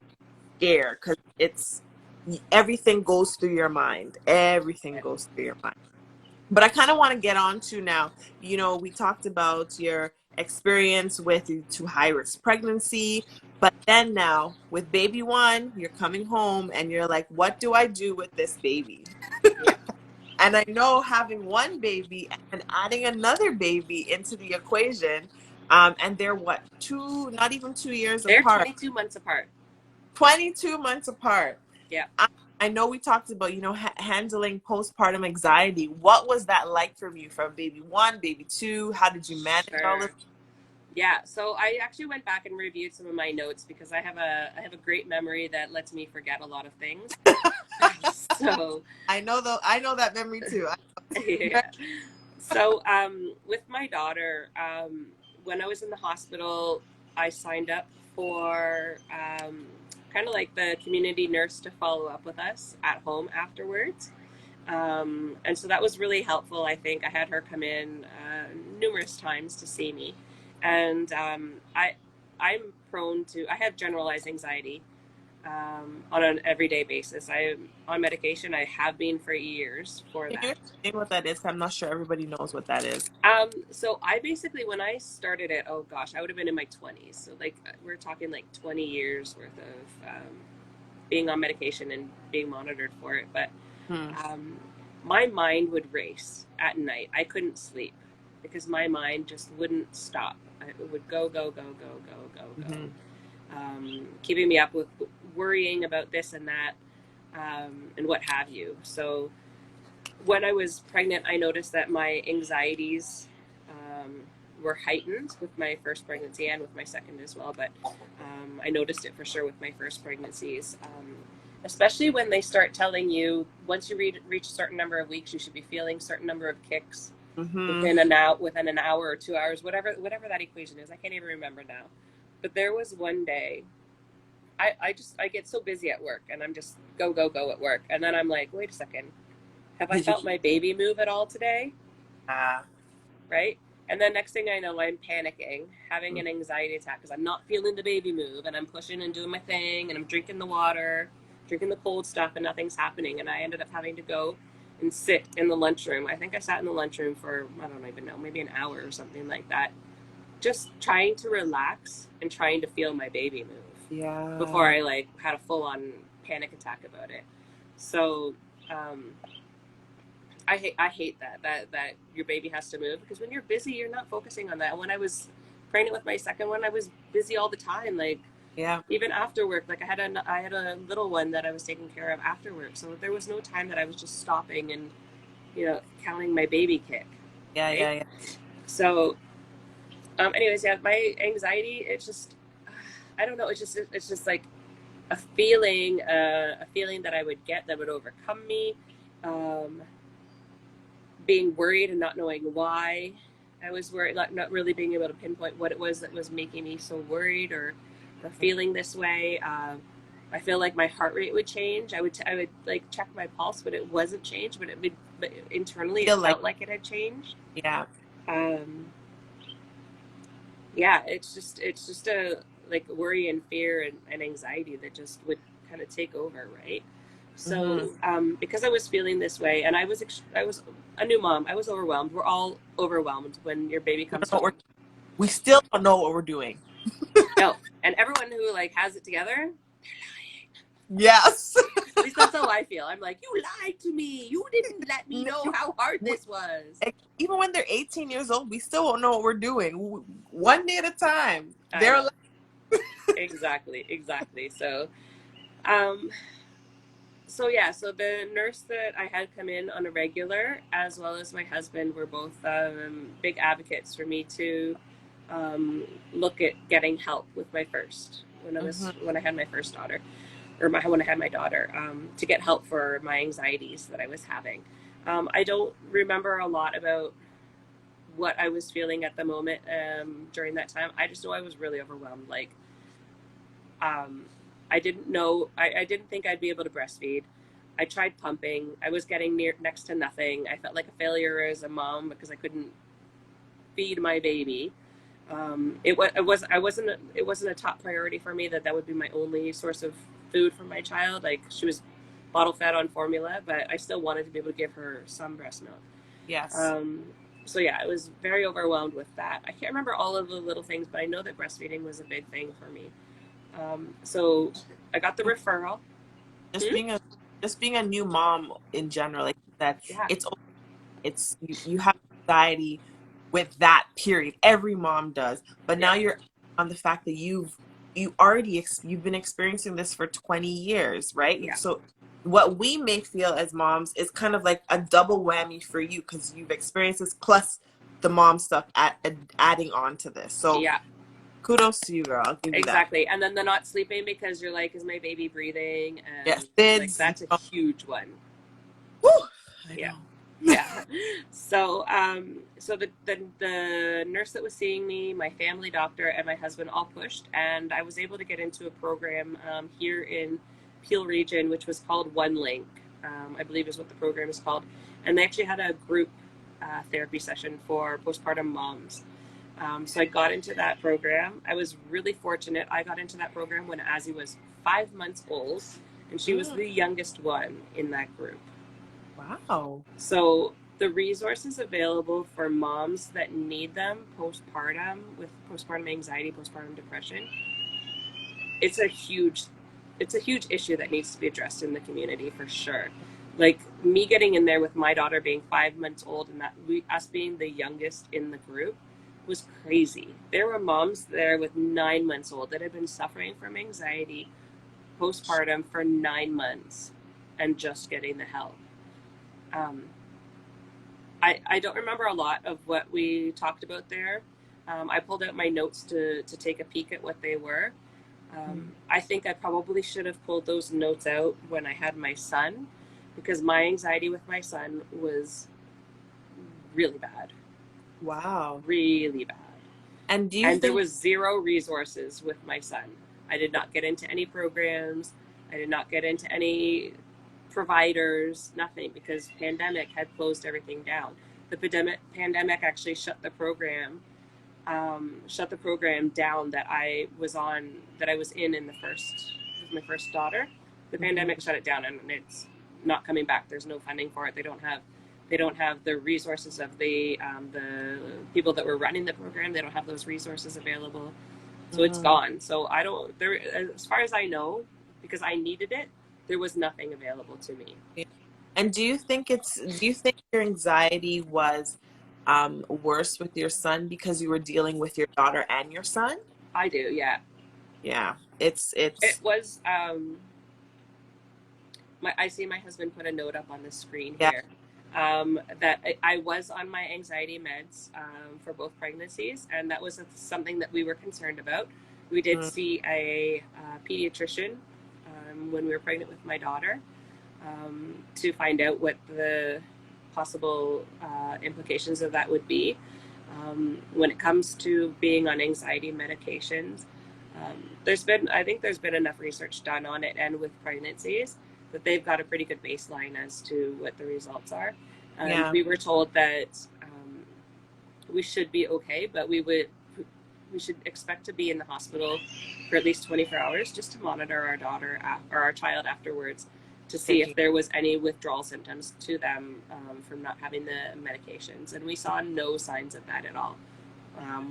scare because it's everything goes through your mind. Everything goes through your mind. But I kind of want to get on to now, we talked about your experience with to high risk pregnancy, but then now with baby one, you're coming home and you're like, what do I do with this baby? Yeah, And I know having one baby and adding another baby into the equation, and they're what, not even 2 years they're apart, 22 months apart. 22 months apart. Yeah, I know we talked about, handling postpartum anxiety. What was that like for you from baby one, baby two? How did you manage all of sure. Yeah, so I actually went back and reviewed some of my notes because I have a great memory that lets me forget a lot of things. So I know that memory too. yeah. So with my daughter, when I was in the hospital, I signed up for kind of like the community nurse to follow up with us at home afterwards. And so that was really helpful. I think I had her come in numerous times to see me, and I'm prone to. I have generalized anxiety on an everyday basis. I'm on medication. I have been for years for Can you that. explain what that is? I'm not sure everybody knows what that is. So I basically, when I started it, oh gosh, I would have been in my 20s. So like we're talking like 20 years worth of being on medication and being monitored for it. But Hmm. um, my mind would race at night. I couldn't sleep because my mind just wouldn't stop. It would go, go, go, go, go, go, Hmm. go, keeping me up with worrying about this and that, and what have you. So when I was pregnant, I noticed that my anxieties were heightened with my first pregnancy and with my second as well. But I noticed it for sure with my first pregnancies, especially when they start telling you once you reach a certain number of weeks, you should be feeling a certain number of kicks Hmm. within an hour or 2 hours, whatever that equation is. I can't even remember now. But there was one day I get so busy at work and I'm just go go go at work, and then I'm like, wait a second, have I Did you? felt my baby move at all today? Uh, Right? And then next thing I know, I'm panicking, having an anxiety attack because I'm not feeling the baby move, and I'm pushing and doing my thing, and I'm drinking the water, drinking the cold stuff, and nothing's happening. And I ended up having to go and sit in the lunchroom. I think I sat in the lunchroom for, I don't even know, maybe an hour or something like that, just trying to relax and trying to feel my baby move before yeah. I like had a full on panic attack about it. So I hate that your baby has to move, because when you're busy, you're not focusing on that. When I was pregnant with my second one, I was busy all the time, like Yeah. even after work. Like I had a little one that I was taking care of after work, so there was no time that I was just stopping and counting my baby kick, Yeah. right? Yeah. Yeah. So, anyways, yeah, my anxiety, it's just I don't know, it's just like a feeling that I would get that would overcome me. Um, Being worried and not knowing why I was worried, not really being able to pinpoint what it was that was making me so worried or feeling this way. I feel like my heart rate would change. I would like check my pulse, but it wasn't changed. But internally, it Feel like, felt like it had changed. yeah. Um, yeah, it's just a like worry and fear and anxiety that just would kind of take over, right? Hmm. So because I was feeling this way, and I was a new mom, I was overwhelmed. We're all overwhelmed when your baby We don't comes know what home. we still don't know what we're doing. No, and everyone who like has it together, Yes. at least that's how I feel. I'm like, you lied to me. You didn't let me No, know how hard we, this was. even when they're 18 years old, we still won't know what we're doing. One day at a time. I They're know, like, exactly, exactly. Um, so yeah, so the nurse that I had come in on a regular, as well as my husband, were both big advocates for me to um, look at getting help with my first hmm, when I had my first daughter, or when I had my daughter, to get help for my anxieties that I was having. I don't remember a lot about what I was feeling at the moment during that time. I just know I was really overwhelmed. Like um, I didn't know. I didn't think I'd be able to breastfeed. I tried pumping. I was getting next to nothing. I felt like a failure as a mom because I couldn't feed my baby. It wasn't a top priority for me that would be my only source of food for my child. Like she was bottle fed on formula, but I still wanted to be able to give her some breast milk. Yes. Um, so yeah, I was very overwhelmed with that. I can't remember all of the little things, but I know that breastfeeding was a big thing for me. So I got the referral. Just Hmm? being a just being a new mom in general, like that, Yeah, it's you have anxiety with that period. Every mom does. But yeah, now you're on the fact that you've been experiencing this for 20 years, right? yeah, So what we may feel as moms is kind of like a double whammy for you because you've experienced this plus the mom stuff adding on to this. So yeah. kudos to you, girl. I'll give you that. Exactly. And then the not sleeping because you're like, is my baby breathing? Yes, And like, SIDS, that's a huge one. whew, I Yeah. know. Yeah. So the nurse that was seeing me, my family doctor, and my husband all pushed, and I was able to get into a program here in Peel Region, which was called One Link, I believe is what the program is called. And they actually had a group therapy session for postpartum moms. So I got into that program. I was really fortunate. I got into that program when Azzy was 5 months old, and she was Mm, the youngest one in that group. wow. So the resources available for moms that need them postpartum with postpartum anxiety, postpartum depression, it's a huge it's a huge issue that needs to be addressed in the community for sure. Like me getting in there with my daughter being 5 months old and us being the youngest in the group was crazy. There were moms there with 9 months old that had been suffering from anxiety postpartum for 9 months and just getting the help. Um, I don't remember a lot of what we talked about there. I pulled out my notes to take a peek at what they were. Mm, I think I probably should have pulled those notes out when I had my son because my anxiety with my son was really bad, wow. really bad. And do you And there think was zero resources with my son. I did not get into any programs. I did not get into any providers, nothing, because pandemic had closed everything down. The pandemic actually shut the program down that I was on, that I was in the first, with my first daughter. The pandemic Mhm. shut it down, and it's not coming back. There's no funding for it. They don't have the resources of the people that were running the program. They don't have those resources available, so it's Mm. gone. So I don't there as far as I know, because I needed it, there was nothing available to me. Yeah. And do you think your anxiety was worse with your son because you were dealing with your daughter and your son? I do, yeah. Yeah. It It's was I see my husband put a note up on the screen yeah. here that I was on my anxiety meds for both pregnancies, and that was something that we were concerned about. We did Mm, see a pediatrician when we were pregnant with my daughter to find out what the possible implications of that would be. When it comes to being on anxiety medications, I think there's been enough research done on it and with pregnancies that they've got a pretty good baseline as to what the results are. And yeah. we were told that we should be okay, but we should expect to be in the hospital for at least 24 hours just to monitor our daughter or our child afterwards to see if Taking there was any withdrawal symptoms to them from not having the medications. And we saw no signs of that at all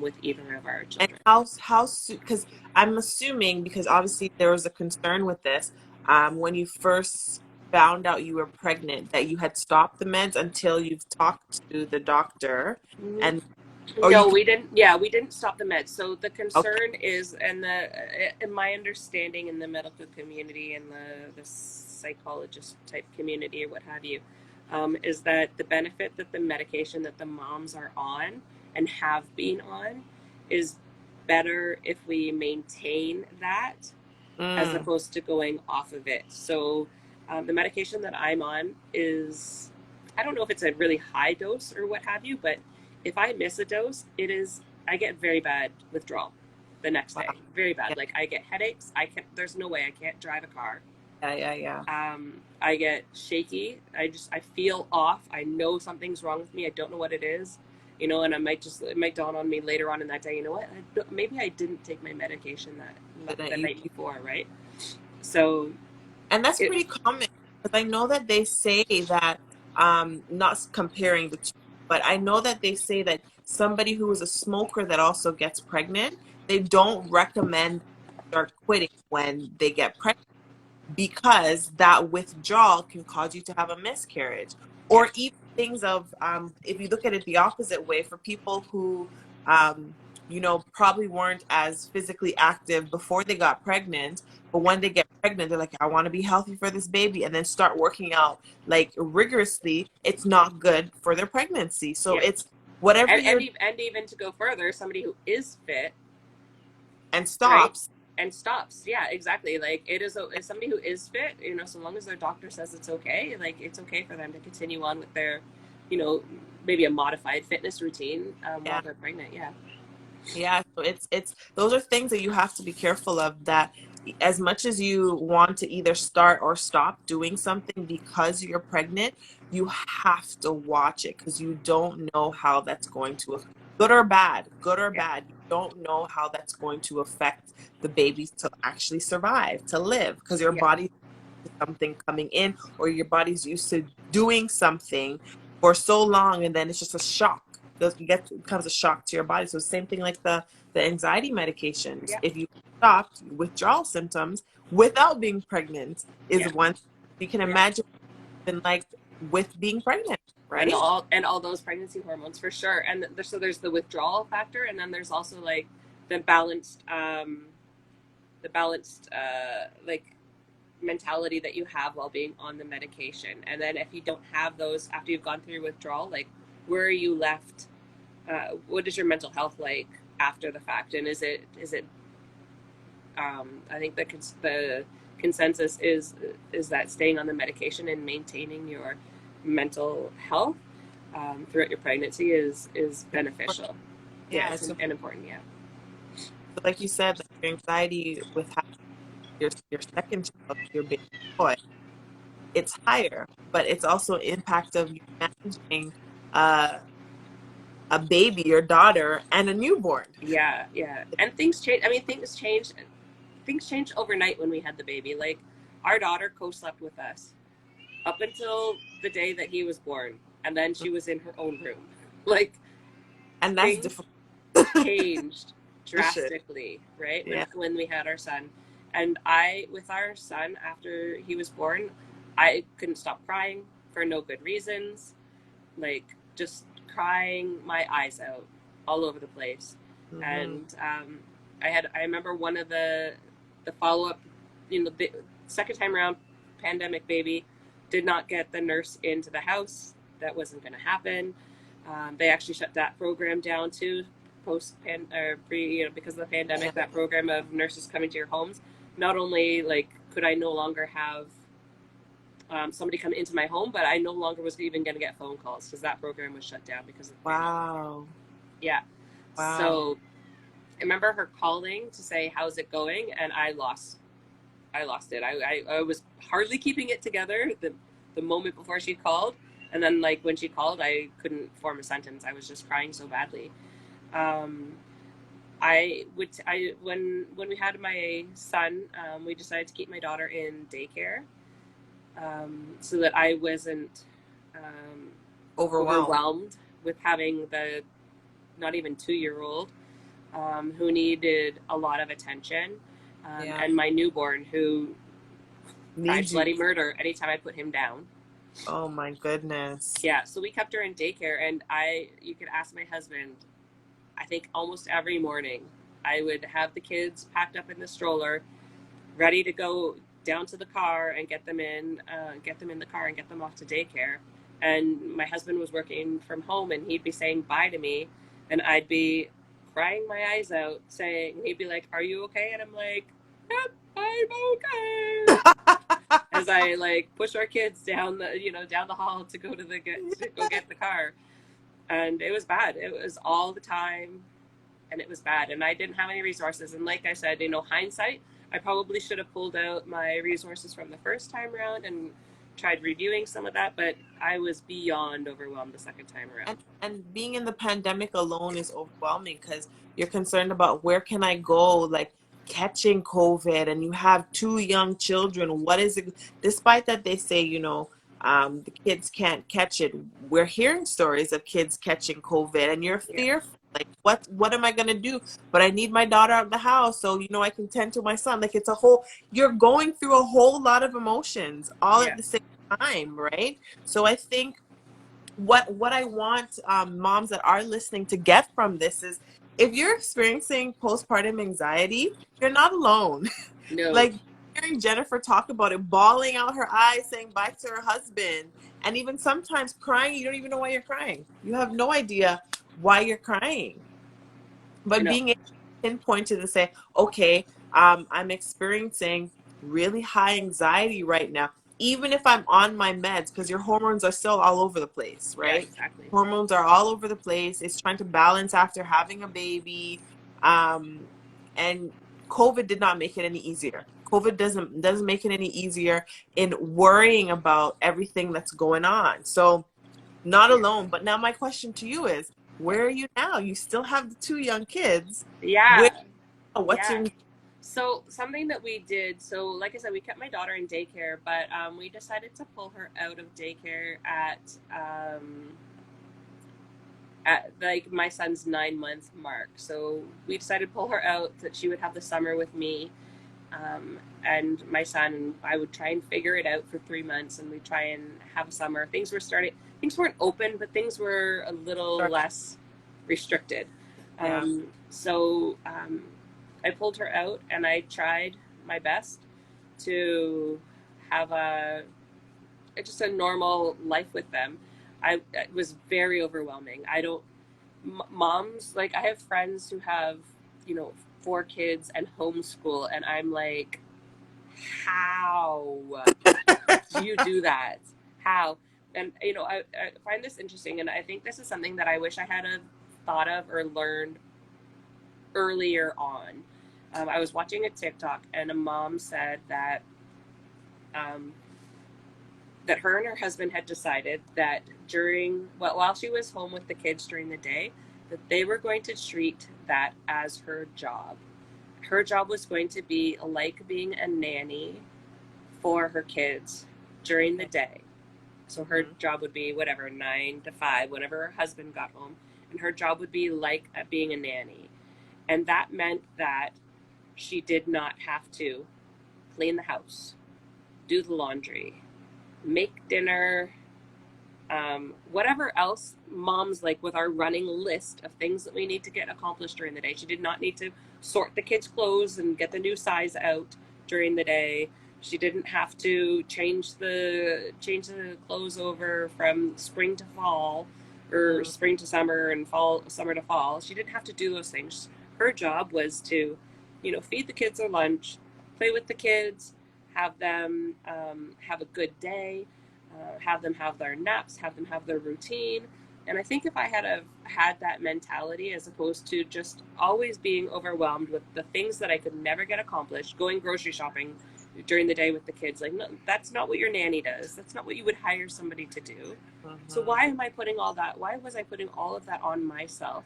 with either of our and children. how soon because I'm assuming because obviously there was a concern with this when you first found out you were pregnant that you had stopped the meds until you've talked to the doctor Mm-hmm. and or you No, could we didn't. Yeah, we didn't stop the meds. So the okay. concern is, and in my understanding in the medical community and the psychologist type community or what have you, is that the benefit that the medication that the moms are on and have been on is better if we maintain that as Mm, opposed to going off of it. So the medication that I'm on is, I don't know if it's a really high dose or what have you, but if I miss a dose, I get very bad withdrawal the next wow. day. Very Yeah, bad. Like I get headaches. There's no way I can't drive a car. yeah. I get shaky. I feel off. I know something's wrong with me. I don't know what it is, and it might dawn on me later on in that day. You know what? Maybe I didn't take my medication But the night before, right? So and that's it, pretty common because I know that they say that not comparing the two. But I know that they say that somebody who is a smoker that also gets pregnant, they don't recommend start quitting when they get pregnant, because that withdrawal can cause you to have a miscarriage. Yeah, Or even things of, if you look at it the opposite way, for people who, um, probably weren't as physically active before they got pregnant, but when they get pregnant, they're like, I want to be healthy for this baby, and then start working out like rigorously, it's not good for their pregnancy. So yeah. it's whatever you're, And even to go further, somebody who is fit, and right, stops. and stops. Yeah, exactly. Like it is somebody who is fit, so long as their doctor says it's okay, like it's okay for them to continue on with their, you know, maybe a modified fitness routine while Yeah. they're pregnant. Yeah. Yeah, so it's those are things that you have to be careful of, that as much as you want to either start or stop doing something because you're pregnant, you have to watch it, because you don't know how that's going to, good or Yeah. bad, you don't know how that's going to affect the babies to actually survive, to live, because your Yeah. body something coming in, or your body's used to doing something for so long, and then it's just a shock. It becomes a shock to your body. So same thing like the anxiety medications. Yeah. If you stopped withdrawal symptoms without being pregnant is Yeah. one. You can Yeah. imagine what it's been like with being pregnant, right? And all those pregnancy hormones for sure. And so there's the withdrawal factor, and then there's also like the balanced like mentality that you have while being on the medication. And then if you don't have those after you've gone through withdrawal, like where are you left? What is your mental health like after the fact? And is it I think the consensus is that staying on the medication and maintaining your mental health throughout your pregnancy is beneficial. Yeah, Yeah, it's and important. Yeah, like you said, like your anxiety with having your second child, your baby boy, it's higher, but it's also impact of you managing uh, a baby, your daughter, and a newborn. yeah, yeah. And things change. I mean, things changed. Things changed overnight when we had the baby. Like our daughter co-slept with us up until the day that he was born, and then she was in her own room. Like And that's things difficult. changed For sure. drastically, right? Yeah. When we had our son. And I with our son after he was born, I couldn't stop crying for no good reasons. Like just crying my eyes out all over the place. Hmm. And I remember one of the follow up, the second time around, pandemic baby, did not get the nurse into the house. That wasn't going to happen. They actually shut that program down too, because of the Yeah. pandemic. That program of nurses coming to your homes. Not only like could I no longer have somebody come into my home, but I no longer was even going to get phone calls because that program was shut down because of the pandemic. Wow. Yeah. Wow. So I remember her calling to say, "How's it going?" And I lost it. I was hardly keeping it together the moment before she called, and then like when she called, I couldn't form a sentence. I was just crying so badly. Um, I when we had my son, we decided to keep my daughter in daycare, so that I wasn't Overwhelmed. overwhelmed with having the not even 2 year old who needed a lot of attention, Yeah. and my newborn who cried Needs you. bloody murder anytime I put him down. Oh my goodness. Yeah, so we kept her in daycare, and you could ask my husband, I think almost every morning, I would have the kids packed up in the stroller, ready to go down to the car and get them in the car and get them off to daycare. And my husband was working from home, and he'd be saying bye to me, and I'd be crying my eyes out, saying, he'd be like, "Are you okay?" And I'm like, "Yep, I'm okay." As I like push our kids down down the hall to go get the car, and it was bad. It was all the time, and it was bad. And I didn't have any resources. And like I said, hindsight, I probably should have pulled out my resources from the first time around and tried reviewing some of that, but I was beyond overwhelmed the second time around. And being in the pandemic alone is overwhelming, because you're concerned about where can I go, like catching COVID, and you have two young children. What is it? Despite that they say, The kids can't catch it. We're hearing stories of kids catching COVID, and you're Yeah. fearful. Like, what am I gonna do? But I need my daughter out of the house so I can tend to my son. Like, it's a whole. You're going through a whole lot of emotions all at Yeah. the same time, right? So I think what I want moms that are listening to get from this is, if you're experiencing postpartum anxiety, you're not alone. No. Like, hearing Jennifer talk about it, bawling out her eyes, saying bye to her husband, and even sometimes crying, you don't even know why you're crying. You have no idea why you're crying. I But know. being able to pinpoint it and say, okay, I'm experiencing really high anxiety right now, even if I'm on my meds, because your hormones are still all over the place, Yeah, right? exactly. Hormones are all over the place. It's trying to balance after having a baby. Um, and COVID did not make it any easier. COVID doesn't make it any easier in worrying about everything that's going on. So, not Yeah. alone. But now my question to you is, where are you now? You still have the two young kids. Where, Yeah. what's Yeah. your, So something that we did, so like I said, we kept my daughter in daycare, but we decided to pull her out of daycare at like my son's 9 month mark. So we decided to pull her out that she would have the summer with me, and my son, and I would try and figure it out for 3 months, and we try and have a summer. Things weren't open, but things were a little less restricted. yeah. So I pulled her out, and I tried my best to have a normal life with them. It was very overwhelming. I don't Moms, like, I have friends who have, 4 kids and homeschool, and I'm like, how do you do that? How? And I find this interesting, and I think this is something that I wish I had thought of or learned earlier on. I was watching a TikTok, and a mom said um, that her and her husband had decided that while she was home with the kids during the day, that they were going to treat that as her job. Her job was going to be like being a nanny for her kids during the day. So her Mm-hmm. job would be whatever, 9 to 5, whenever her husband got home. And her job would be like being a nanny. And that meant that she did not have to clean the house, do the laundry, make dinner, whatever else moms like with our running list of things that we need to get accomplished during the day. She did not need to sort the kids' clothes and get the new size out during the day. She didn't have to change the clothes over from spring to fall, or Mm-hmm. spring to summer and summer to fall. She didn't have to do those things. Her job was to, feed the kids their lunch, play with the kids, have them have a good day, have them have their naps, have them have their routine. And I think if I had that mentality, as opposed to just always being overwhelmed with the things that I could never get accomplished, going grocery shopping during the day with the kids, like, no, that's not what your nanny does. That's not what you would hire somebody to do. So Mm-hmm. why was I putting all of that on myself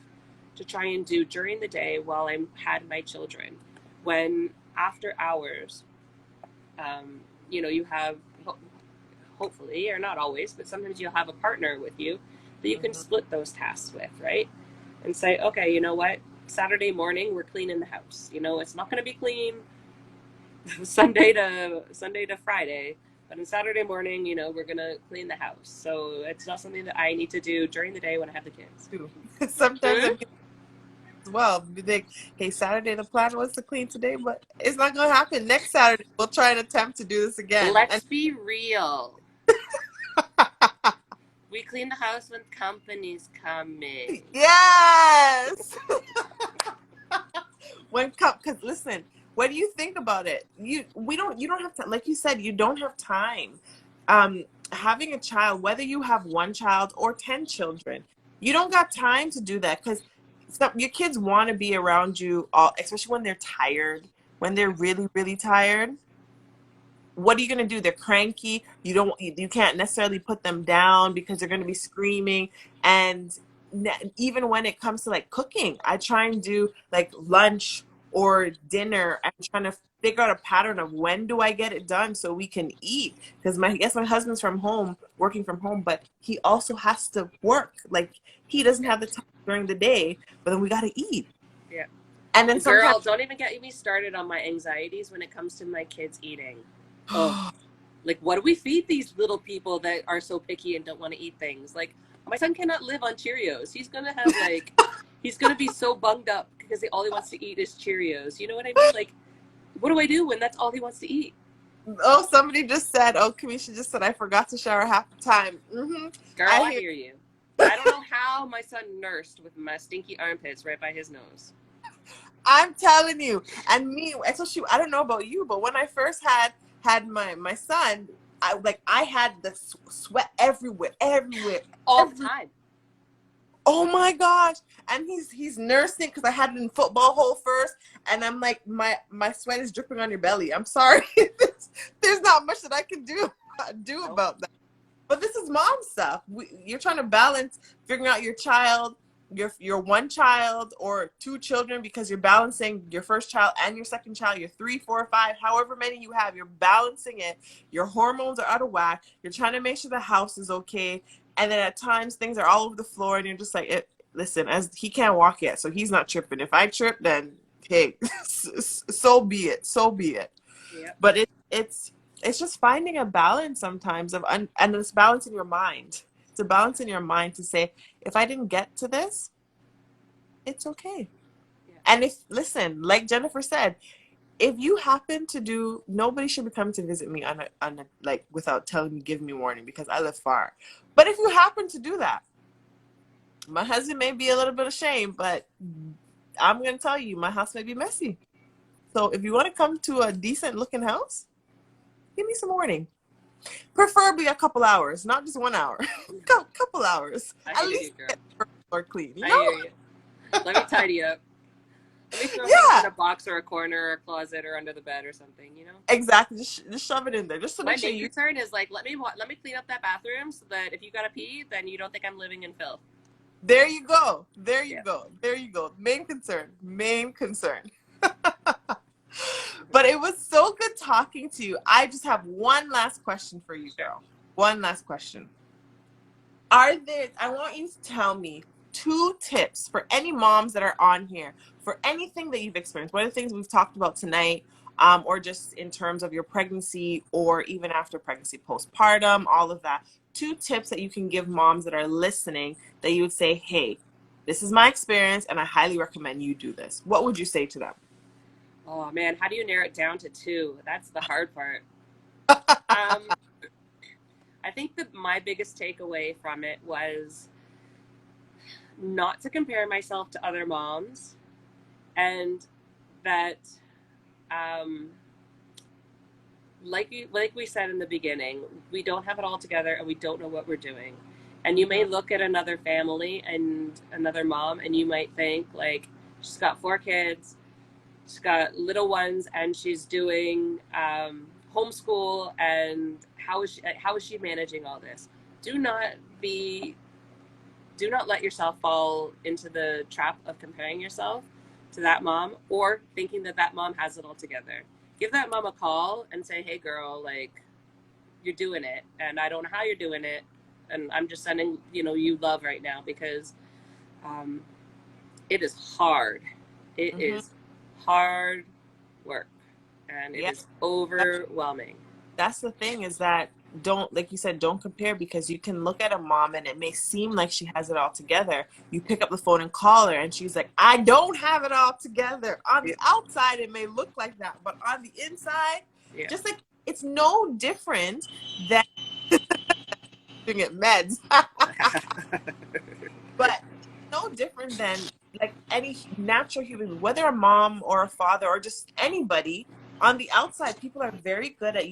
to try and do during the day while I had my children? When after hours, you have, hopefully, or not always, but sometimes you'll have a partner with you that you can Mm-hmm. split those tasks with, right? And say, okay, you know what? Saturday morning, we're cleaning the house. It's not going to be clean Sunday to Friday, but on Saturday morning, we're going to clean the house. So it's not something that I need to do during the day when I have the kids. Too. Sometimes I Hmm? feel as well. Be like, hey, Saturday the plan was to clean today, but it's not gonna happen. Next Saturday we'll try and attempt to do this again. And Let's be real. We clean the house when company's coming. yes. When cup, because listen, when you think about it, you don't have to, like you said, you don't have time. Having a child, whether you have one child or 10 children, you don't got time to do that, because your kids want to be around you all, especially when they're tired, when they're really, really tired. What are you going to do? They're cranky. You can't necessarily put them down because they're going to be screaming. And even when it comes to like cooking, I try and do like lunch or dinner. I'm trying to figure out a pattern of when do I get it done so we can eat. Because my husband's from home, working from home, but he also has to work. Like he doesn't Yeah. have the time during the day, but then we got to eat. Yeah. And then sometimes, Girl, don't even get me started on my anxieties when it comes to my kids eating. Oh, like what do we feed these little people that are so picky and don't want to eat things? Like my son cannot live on Cheerios. He's gonna have like, he's gonna be so bunged up because all he wants to eat is Cheerios. You know what I mean? Like, what do I do when that's all he wants to eat? oh, somebody just said, oh, Kamisha just said, I forgot to shower half the time. Girl, I hear you. I don't know how my son nursed with my stinky armpits right by his nose. I'm telling you, and me, especially, I don't know about you, but when I first had my son, I had the sweat everywhere, All the time. Oh my gosh! And he's nursing because I had it in football hole first, and I'm like, my sweat is dripping on your belly. I'm sorry, there's not much that I can do about that. But this is mom stuff. You're trying to balance figuring out your child, your one child or two children, because you're balancing your first child and your second child, your 3, 4, 5, however many you have. You're balancing it. Your hormones are out of whack. You're trying to make sure the house is okay. And then at times things are all over the floor, and you're just like, listen, as he can't walk yet, so he's not tripping. If I trip, then hey, so be it. So be it. Yep. But it's just finding a balance sometimes and it's balance in your mind. It's a balance in your mind to say, if I didn't get to this, it's okay. Yeah. And listen, like Jennifer said, if you happen to do, nobody should be coming to visit me on a like without telling me, giving me warning, because I live far. But if you happen to do that, my husband may be a little bit ashamed, but I'm going to tell you, my house may be messy. So if you want to come to a decent looking house, give me some warning. Preferably a couple hours, not just 1 hour. Couple hours. At least get the floor clean. You know? I hear you. Let me tidy up. Let me throw things in a box or a corner or a closet or under the bed or something, you know? Exactly. Just shove it in there. Just so my main concern is like, let me clean up that bathroom so that if you gotta pee, then you don't think I'm living in filth. There you go. There you go. There you go. Main concern. Main concern. But it was so good talking to you. I just have one last question for you, girl. One last question. I want you to tell me 2 tips for any moms that are on here for anything that you've experienced. What are the things we've talked about tonight, or just in terms of your pregnancy or even after pregnancy, postpartum, all of that. 2 tips that you can give moms that are listening that you would say, hey, this is my experience and I highly recommend you do this. What would you say to them? Oh man, how do you narrow it down to 2? That's the hard part. I think that my biggest takeaway from it was not to compare myself to other moms, and that like we said in the beginning, we don't have it all together and we don't know what we're doing. And you may look at another family and another mom and you might think like, she's got 4 kids, she's got little ones, and she's doing homeschool, and how is she managing all this? Do not let yourself fall into the trap of comparing yourself to that mom or thinking that mom has it all together. Give that mom a call and say, hey girl, like, you're doing it and I don't know how you're doing it, and I'm just sending you love right now, because it is hard. It is hard work, and it is overwhelming. That's the thing, is that like you said, don't compare, because you can look at a mom and it may seem like she has it all together. You pick up the phone and call her and she's like, I don't have it all together. On the outside it may look like that, but on the inside, just like, it's no different than doing it meds. But no different than like any natural human, whether a mom or a father or just anybody. On the outside, people are very good at,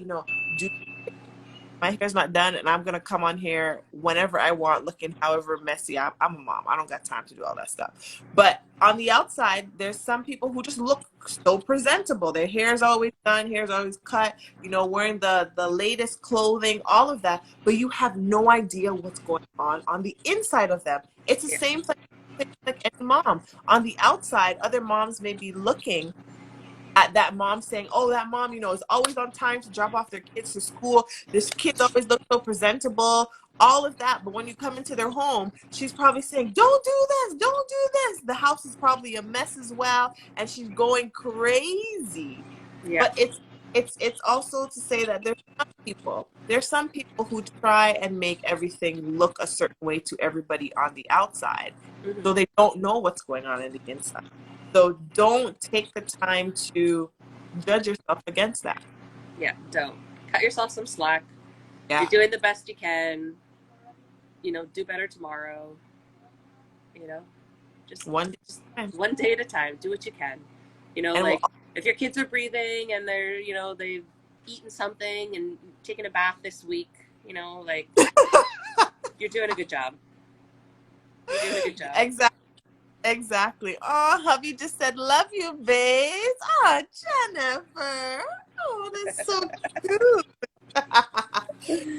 my hair's not done and I'm gonna come on here whenever I want, looking however messy. I'm a mom, I don't got time to do all that stuff. But on the outside, there's some people who just look so presentable. Their hair's always done, hair's always cut, wearing the latest clothing, all of that, but you have no idea what's going on the inside of them. It's the same thing like any mom. On the outside, other moms may be looking that mom saying, oh, that mom, is always on time to drop off their kids to school. This kid always looks so presentable, all of that. But when you come into their home, she's probably saying, don't do this, don't do this. The house is probably a mess as well. And she's going crazy. Yeah. But it's also to say that there's some people who try and make everything look a certain way to everybody on the outside. So Mm-hmm. they don't know what's going on in the inside. So don't take the time to judge yourself against that. Yeah, don't. Cut yourself some slack. You're Yeah. doing the best you can. Do better tomorrow. You know, just, One day just at a time. one day at a time. Do what you can. And we'll Like if your kids are breathing and they've eaten something and taken a bath this week, like you're doing a good job. You're doing a good job. exactly. Exactly. Oh, hubby just said, love you, babes. Oh, Jennifer. Oh, that's so cute.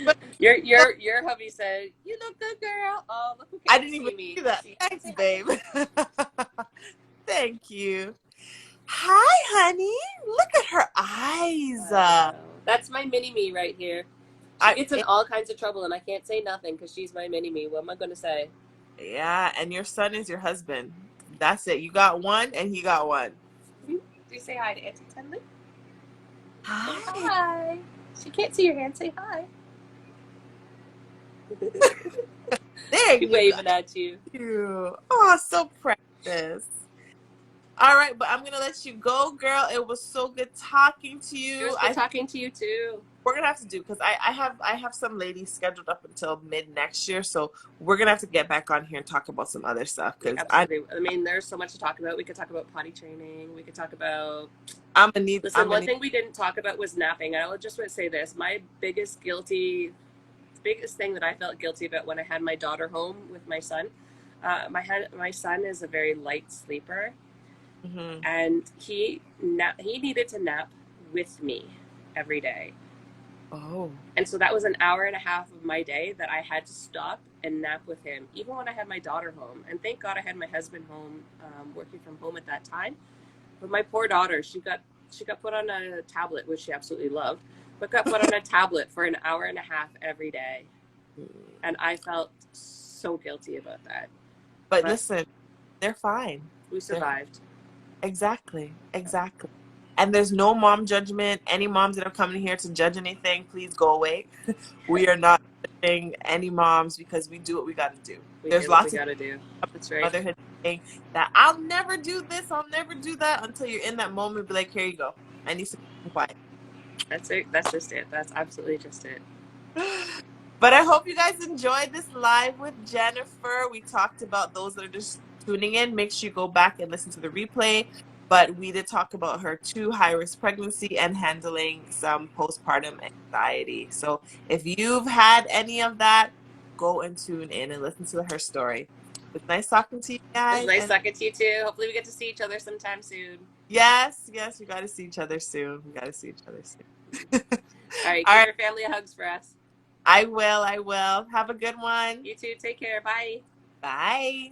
But Your hubby said, "You look good, girl." Oh, look who I came to didn't even see me. see that. See, Thanks, say hi. babe. Thank you. Hi, honey. Look at her eyes. I know. That's my mini me right here. She I, gets in all kinds of trouble, and I can't say nothing because she's my mini me. What am I going to say? yeah, and your son is your husband. That's it. You got one, and he got one. Do you say hi to Auntie Tenn-Lai? Say Hi. hi. She can't see your hand. Say hi. There She's you waving at you. go. Oh, so precious. All right, but I'm gonna let you go, girl. It was so good talking to It you. was good talking to you too. We're gonna have to do because I have some ladies scheduled up until mid next year, so we're gonna have to get back on here and talk about some other stuff because Absolutely. I mean, there's so much to talk about. We could talk about potty training. We could talk about. I'm gonna need Listen, I'm gonna one need. thing we didn't talk about was napping. I will just want to say this: my biggest thing that I felt guilty about when I had my daughter home with my son. My son is a very light sleeper, Mhm. and he needed to nap with me every day. Oh, And so that was an hour and a half of my day that I had to stop and nap with him, even when I had my daughter home. And thank God I had my husband home, working from home at that time. But my poor daughter, she got put on a tablet, which she absolutely loved, but got put on a tablet for an hour and a half every day. And I felt so guilty about that. but But listen, they're fine. we They're survived. exactly, exactly. And there's no mom judgment. Any moms that are coming here to judge anything, please go away. We are not judging any moms because we do what we got to do. We There's do what we lots of got to do. That's right. motherhood thing that I'll never do this, I'll never do that until you're in that moment. Be like, here you go. I need some quiet. That's it. That's just it. That's absolutely just it. But I hope you guys enjoyed this live with Jennifer. We talked about those that are just tuning in. Make sure you go back and listen to the replay. But we did talk about her too, high-risk pregnancy and handling some postpartum anxiety. So if you've had any of that, go and tune in and listen to her story. It's nice talking to you It was guys. nice And talking to you too. Hopefully, we get to see each other sometime soon. yes, yes, we got to see each other soon. We got to see each other soon. All right. All Give right. your family a hugs for us. I will. I will. Have a good one. You too. Take care. Bye. Bye.